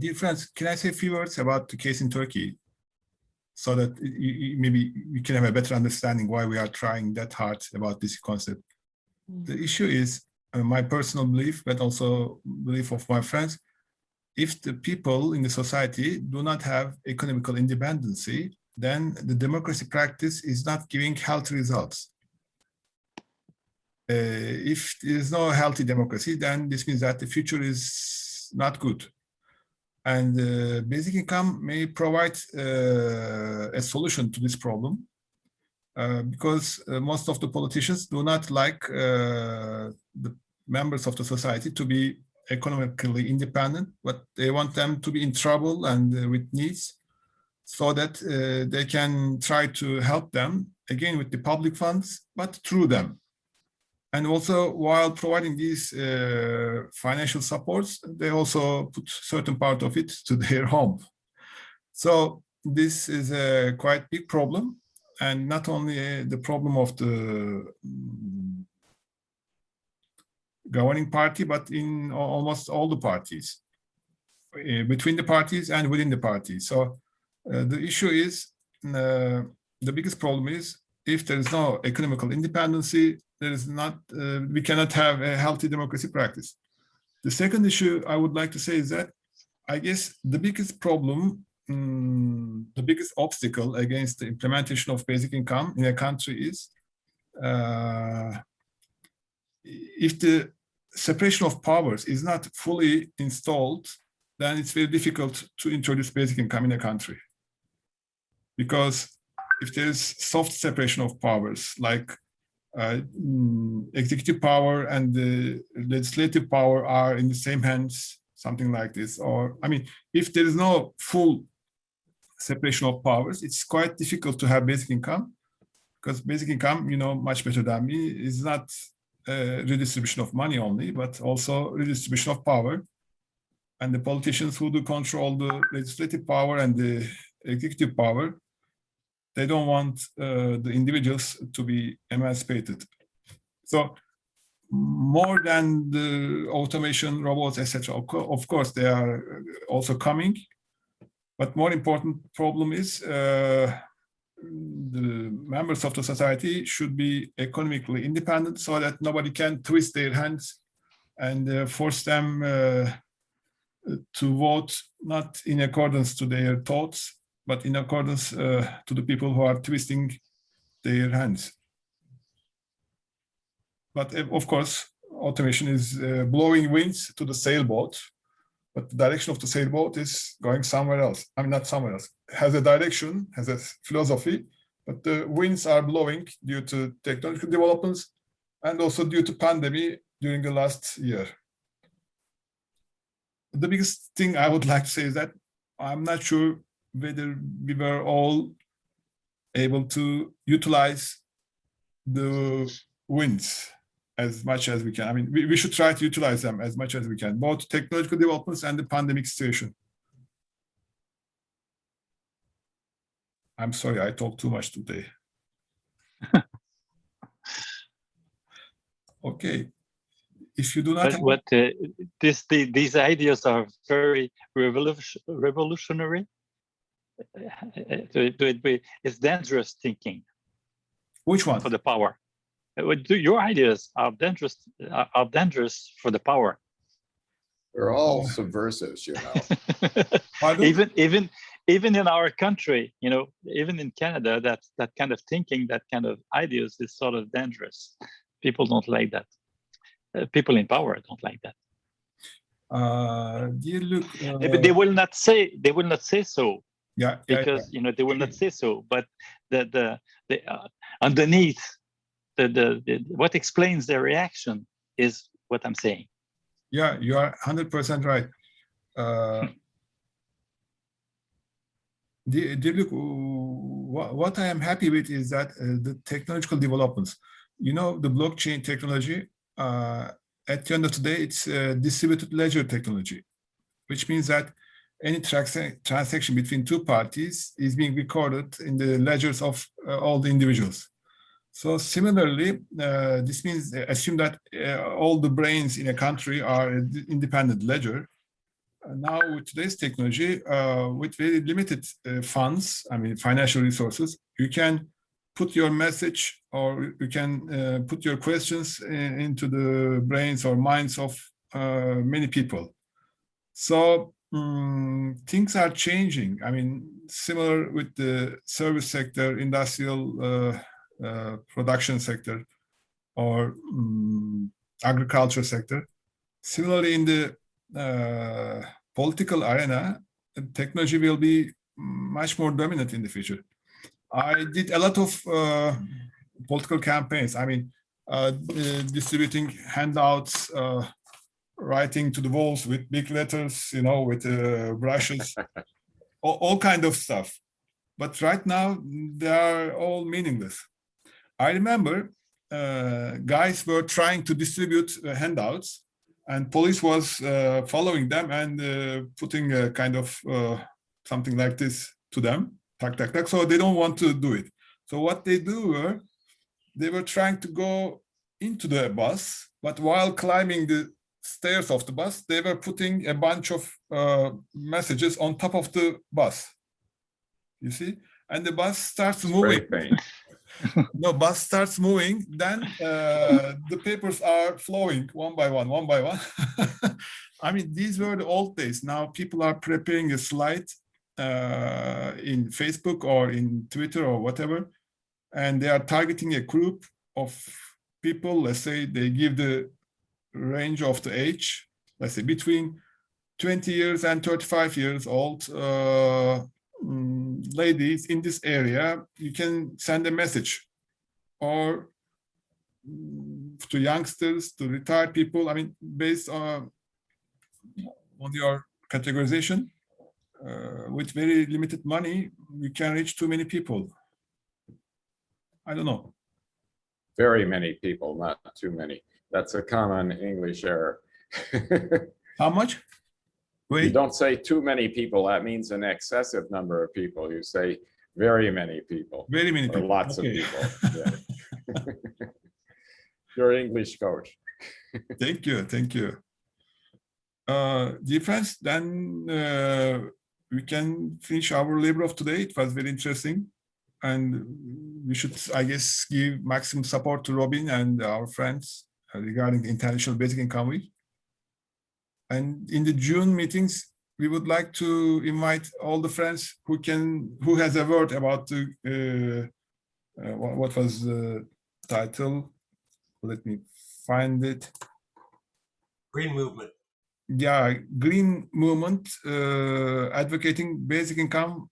Dear friends, can I say a few words about the case in Turkey, so that maybe we can have a better understanding why we are trying that hard about this concept. The issue is my personal belief, but also belief of my friends. If the people in the society do not have economical independency, then the democracy practice is not giving healthy results. If there is no healthy democracy, then this means that the future is not good. And basic income may provide a solution to this problem, because most of the politicians do not like the members of the society to be economically independent, but they want them to be in trouble and with needs, so that they can try to help them, again with the public funds, but through them. And also, while providing these financial supports, they also put certain part of it to their home. So this is a quite big problem, and not only the problem of the governing party, but in almost all the parties, between the parties and within the parties. So the issue is, the biggest problem is, if there is no economical independency, there is not, we cannot have a healthy democracy practice. The second issue I would like to say is that I guess the biggest problem, the biggest obstacle against the implementation of basic income in a country is if the separation of powers is not fully installed, then it's very difficult to introduce basic income in a country. Because if there's soft separation of powers, like executive power and the legislative power are in the same hands, something like this, or, I mean, if there is no full separation of powers, it's quite difficult to have basic income, because basic income, you know much better than me, is not redistribution of money only, but also redistribution of power. And the politicians who do control the legislative power and the executive power, they don't want the individuals to be emancipated. So more than the automation, robots, etc., of course, they are also coming. But more important problem is the members of the society should be economically independent, so that nobody can twist their hands and force them to vote not in accordance to their thoughts, but in accordance to the people who are twisting their hands. But of course, automation is blowing winds to the sailboat, but the direction of the sailboat is going somewhere else. I mean, not somewhere else. It has a direction, has a philosophy, but the winds are blowing due to technological developments and also due to pandemic during the last year. The biggest thing I would like to say is that I'm not sure whether we were all able to utilize the winds as much as we can. I mean, we should try to utilize them as much as we can, both technological developments and the pandemic situation. I'm sorry, I talked too much today. Okay. If you do not have... these ideas are very revolutionary. It's dangerous thinking. Which one? For the power. Your ideas are dangerous for the power. They're all subversives, you know. even in our country, you know, even in Canada, that kind of thinking, that kind of ideas is sort of dangerous. People don't like that. People in power don't like that. Dear Luke, but they will not say so. Yeah, because you know they will not say so. But the underneath the what explains their reaction is what I'm saying. Yeah, you are 100% right. Dear Luke, what I am happy with is that the technological developments. You know, the blockchain technology, at the end of the day, it's distributed ledger technology, which means that any transaction between two parties is being recorded in the ledgers of all the individuals. So similarly, this means assume that all the brains in a country are an independent ledger. Now with today's technology, with very limited funds, I mean financial resources, you can put your message or you can put your questions into the brains or minds of many people. So things are changing. I mean, similar with the service sector, industrial production sector, or agriculture sector. Similarly, in the political arena, technology will be much more dominant in the future. I did a lot of political campaigns. I mean, distributing handouts, writing to the walls with big letters, you know, with brushes, all kind of stuff. But right now, they are all meaningless. I remember guys were trying to distribute handouts, and police was following them and putting a kind of something like this to them, tack, tack, tack. So they don't want to do it. So what they do they were trying to go into the bus, but while climbing the stairs of the bus, they were putting a bunch of messages on top of the bus. You see, and the bus starts moving. No, bus starts moving, then the papers are flowing one by one, one by one. I mean, these were the old days. Now people are preparing a slide in Facebook or in Twitter or whatever, and they are targeting a group of people. Let's say they give the range of the age, let's say between 20 years and 35 years old ladies in this area. You can send a message, or to youngsters, to retired people. I mean, based on your categorization, with very limited money, you can reach too many people. I don't know. Very many people, not too many. That's a common English error. How much? Wait. You don't say too many people. That means an excessive number of people. You say very many people. Very many people. Lots of people. Yeah. You're an English coach. Thank you. Thank you. Dear friends, then we can finish our labor of today. It was very interesting. And we should, I guess, give maximum support to Robin and our friends regarding the International Basic Income Week. And in the June meetings, we would like to invite all the friends who has a word about the, what was the title? Let me find it. Green Movement. Yeah, Green Movement, advocating basic income.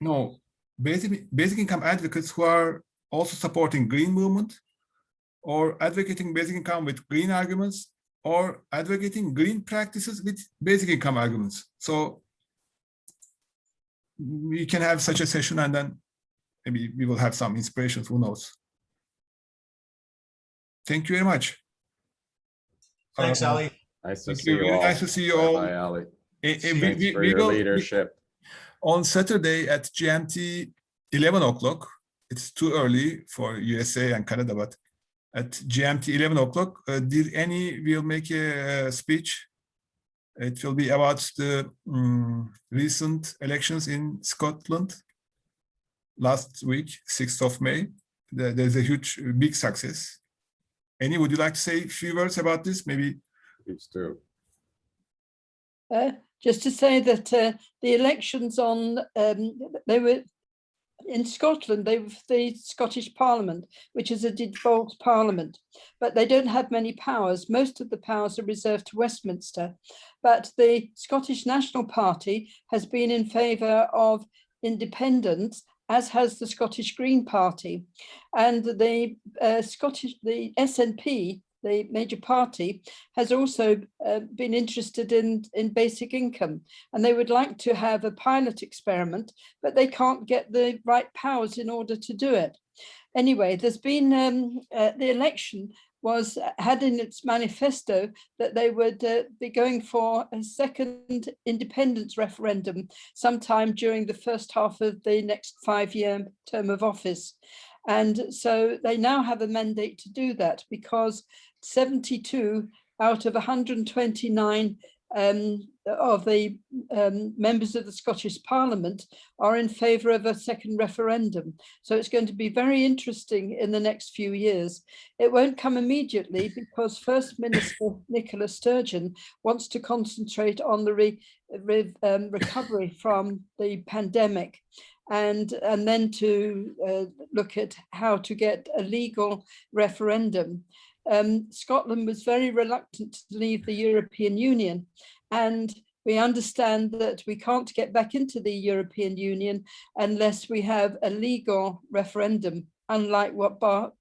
No, basic income advocates who are also supporting Green Movement, or advocating basic income with green arguments, or advocating green practices with basic income arguments. So we can have such a session, and then maybe we will have some inspirations, who knows. Thank you very much. Thanks, Ali. Nice to see you all. Nice to see you all. Bye, Ali. Thanks for your leadership. On Saturday at GMT 11 o'clock, it's too early for USA and Canada, but at GMT 11 o'clock, Dear Annie will make a speech. It will be about the recent elections in Scotland last week, 6th of May. There's a huge, big success. Annie, would you like to say a few words about this? Maybe. Please do. Just to say that the elections they were in Scotland, they were the Scottish Parliament, which is a devolved parliament, but they don't have many powers. Most of the powers are reserved to Westminster, but the Scottish National Party has been in favour of independence, as has the Scottish Green Party, and the SNP the major party, has also been interested in basic income, and they would like to have a pilot experiment, but they can't get the right powers in order to do it. Anyway, there's been the election had in its manifesto that they would be going for a second independence referendum sometime during the first half of the next 5-year term of office. And so they now have a mandate to do that, because 72 out of 129 of the members of the Scottish Parliament are in favour of a second referendum. So it's going to be very interesting in the next few years. It won't come immediately, because First Minister Nicola Sturgeon wants to concentrate on the recovery from the pandemic, and then to look at how to get a legal referendum. Scotland was very reluctant to leave the European Union, and we understand that we can't get back into the European Union unless we have a legal referendum, unlike what the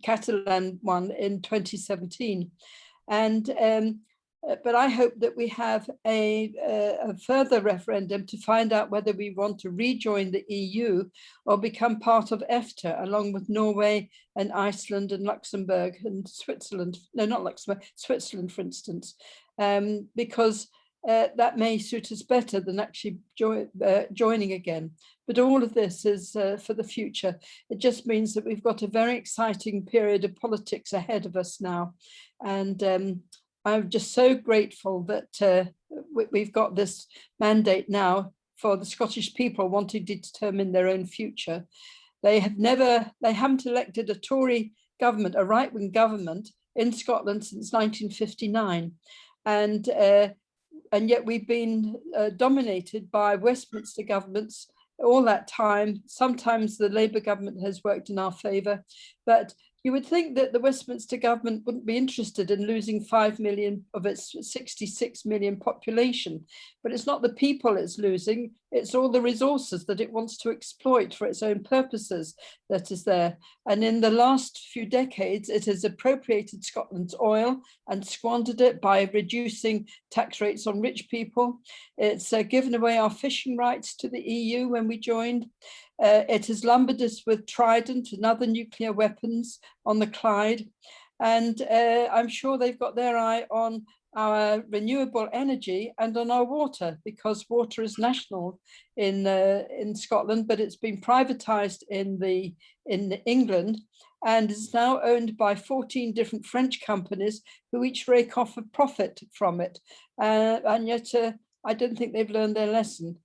Catalan won in 2017. And but I hope that we have a further referendum to find out whether we want to rejoin the EU or become part of EFTA, along with Norway and Iceland and Luxembourg and Switzerland. No, not Luxembourg, Switzerland, for instance, because that may suit us better than actually joining again. But all of this is for the future. It just means that we've got a very exciting period of politics ahead of us now. And I'm just so grateful that we've got this mandate now for the Scottish people wanting to determine their own future. They haven't elected a Tory government, a right-wing government in Scotland since 1959. And yet we've been dominated by Westminster governments all that time. Sometimes the Labour government has worked in our favour, but you would think that the Westminster government wouldn't be interested in losing 5 million of its 66 million population, but it's not the people it's losing, it's all the resources that it wants to exploit for its own purposes that is there. And in the last few decades, it has appropriated Scotland's oil and squandered it by reducing tax rates on rich people. It's given away our fishing rights to the EU when we joined. It has lumbered us with Trident and other nuclear weapons on the Clyde. And I'm sure they've got their eye on our renewable energy and on our water, because water is national in Scotland, but it's been privatized in England and is now owned by 14 different French companies who each rake off a profit from it. And yet I don't think they've learned their lesson.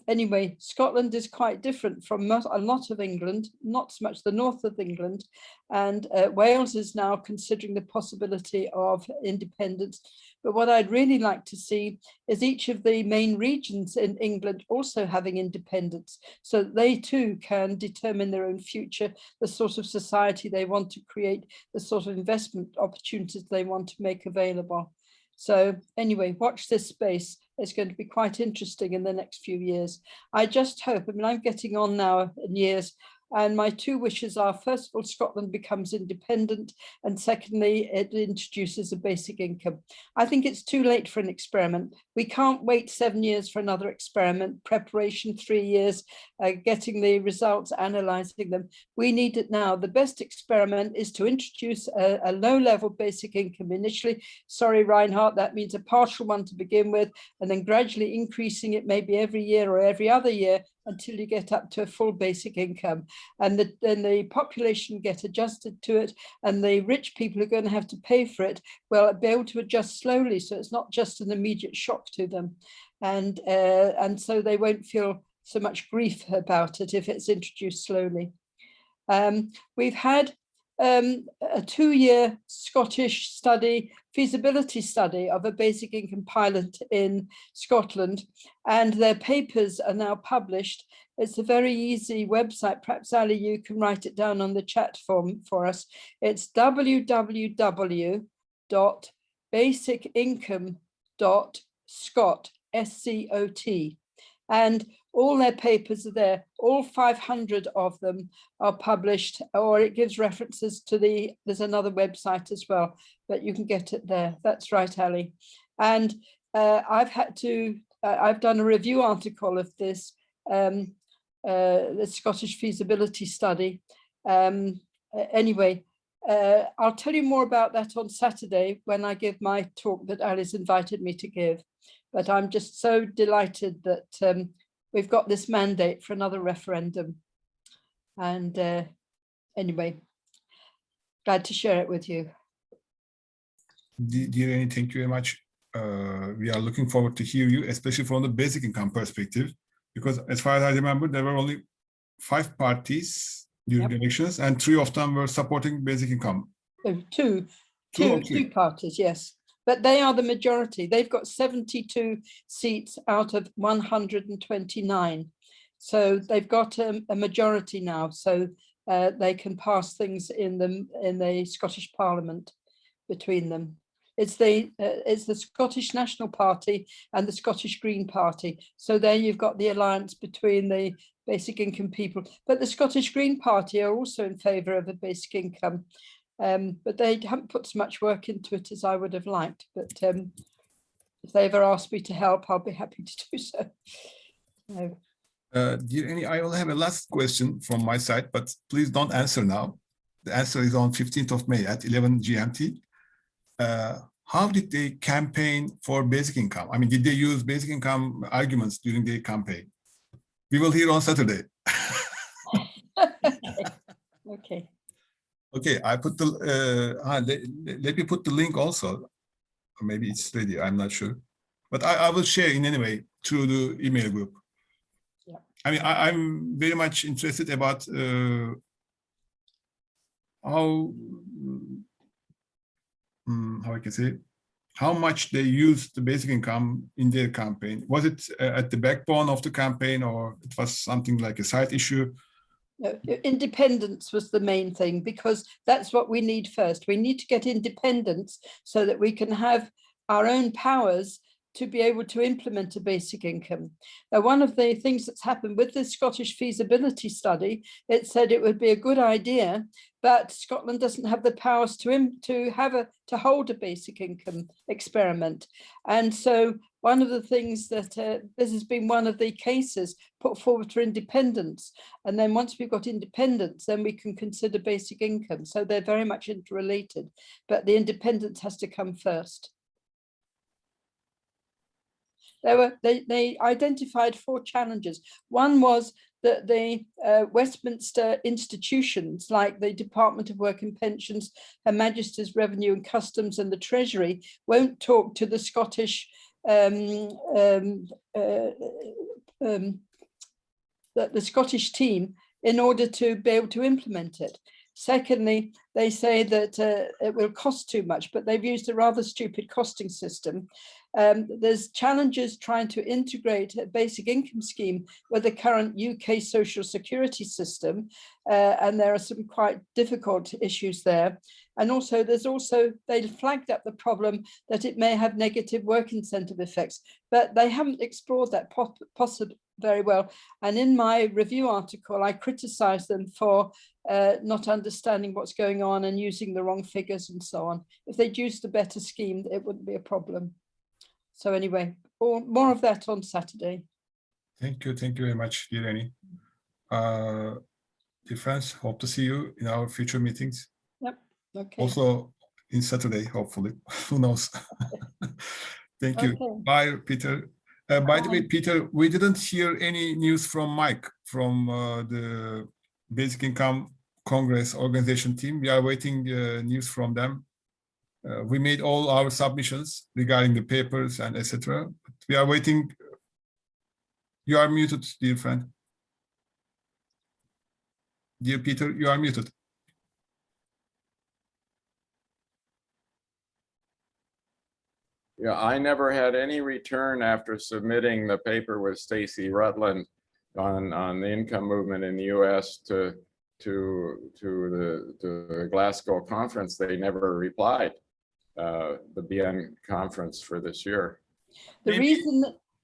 Anyway, Scotland is quite different from a lot of England, not so much the north of England, and Wales is now considering the possibility of independence. But what I'd really like to see is each of the main regions in England also having independence, so that they too can determine their own future, the sort of society they want to create, the sort of investment opportunities they want to make available. So anyway, watch this space. It's going to be quite interesting in the next few years. I just hope, I mean, I'm getting on now in years, and my two wishes are, first of all, Scotland becomes independent, and secondly, it introduces a basic income. I think it's too late for an experiment. We can't wait 7 years for another experiment, preparation 3 years, getting the results, analysing them. We need it now. The best experiment is to introduce a low-level basic income initially. Sorry, Reinhardt, that means a partial one to begin with, and then gradually increasing it maybe every year or every other year until you get up to a full basic income. And then the population get adjusted to it, and the rich people are going to have to pay for it. Well, be able to adjust slowly, so it's not just an immediate shock to them. And so they won't feel so much grief about it if it's introduced slowly. We've had a 2-year Scottish study, feasibility study of a basic income pilot in Scotland, and their papers are now published. It's a very easy website. Perhaps Ali, you can write it down on the chat form for us. It's www.basicincome.scot, SCOT. And All their papers are there. All 500 of them are published, or it gives references to there's another website as well, but you can get it there. That's right, Ali. And I've done a review article of this, the Scottish feasibility study. Anyway, I'll tell you more about that on Saturday when I give my talk that Ali's invited me to give. But I'm just so delighted that we've got this mandate for another referendum. And anyway, glad to share it with you. Dear Annie, thank you very much. We are looking forward to hear you, especially from the basic income perspective, because as far as I remember, there were only 5 parties during the elections, and 3 of them were supporting basic income. Two parties, yes. But they are the majority. They've got 72 seats out of 129. So they've got a majority now. So they can pass things in the Scottish Parliament between them. It's the Scottish National Party and the Scottish Green Party. So there you've got the alliance between the basic income people. But the Scottish Green Party are also in favour of a basic income. But they haven't put as much work into it as I would have liked. But if they ever ask me to help, I'll be happy to do so. Dear Annie, I will have a last question from my side, but please don't answer now. The answer is on 15th of May at 11 GMT. How did they campaign for basic income? I mean, did they use basic income arguments during their campaign? We will hear on Saturday. Okay. Okay, I put the, let me put the link also. Or maybe it's ready, I'm not sure. But I will share in any way through the email group. Yeah. I mean, I'm very much interested about how I can say, how much they used the basic income in their campaign. Was it at the backbone of the campaign, or it was something like a side issue? No, independence was the main thing, because that's what we need first. We need to get independence so that we can have our own powers to be able to implement a basic income. Now, one of the things that's happened with the Scottish feasibility study, it said it would be a good idea, but Scotland doesn't have the powers to hold a basic income experiment. And so one of the things that this has been one of the cases put forward for independence. And then once we've got independence, then we can consider basic income. So they're very much interrelated, but the independence has to come first. They identified 4 challenges. One was that the Westminster institutions like the Department of Work and Pensions, Her Majesty's Revenue and Customs and the Treasury won't talk to the Scottish the Scottish team in order to be able to implement it. Secondly, they say that it will cost too much, but they've used a rather stupid costing system. There's challenges trying to integrate a basic income scheme with the current UK social security system, and there are some quite difficult issues there. And also, they flagged up the problem that it may have negative work incentive effects, but they haven't explored that possibly very well. And in my review article, I criticise them for not understanding what's going on and using the wrong figures and so on. If they'd used a better scheme, it wouldn't be a problem. So anyway, more of that on Saturday. Thank you very much, dear Annie. Dear friends, hope to see you in our future meetings. Yep. Okay. Also in Saturday, hopefully. Who knows? Thank you. Okay. Bye, Peter. By the way, Peter, we didn't hear any news from Mike from the Basic Income Congress organization team. We are waiting news from them. We made all our submissions regarding the papers and etc. We are waiting. You are muted, dear friend. Dear Peter, you are muted. Yeah, I never had any return after submitting the paper with Stacey Rutland on the income movement in the U.S. to the Glasgow conference. They never replied. The BN conference for this year. The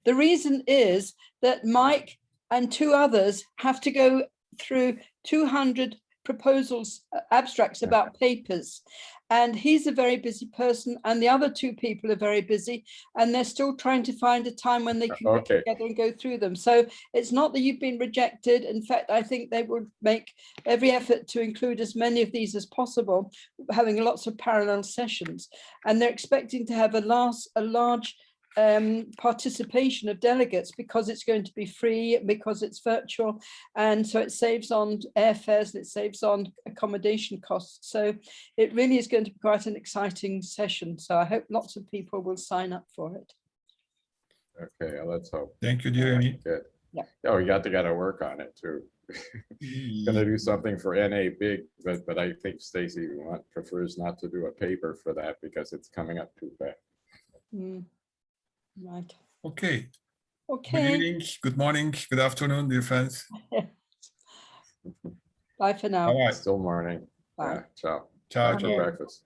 reason is that Mike and 2 others have to go through 200 proposals, abstracts about papers. And he's a very busy person, and the other 2 people are very busy, and they're still trying to find a time when they can get together and go through them. So it's not that you've been rejected. In fact, I think they would make every effort to include as many of these as possible, having lots of parallel sessions. And they're expecting to have a large participation of delegates, because it's going to be free, because it's virtual, and so it saves on airfares and it saves on accommodation costs. So it really is going to be quite an exciting session. So I hope lots of people will sign up for it. Okay, let's hope. Thank you, dear Amy. Good. Yeah. Oh, you got to work on it too. Gonna do something for NA big, but I think Stacy prefers not to do a paper for that because it's coming up too fast. Right. Okay. Okay. Good evening, good morning, good afternoon, dear friends. Bye for now. Bye-bye. Still morning. Bye. Yeah, ciao. Ciao, Time for ciao. breakfast.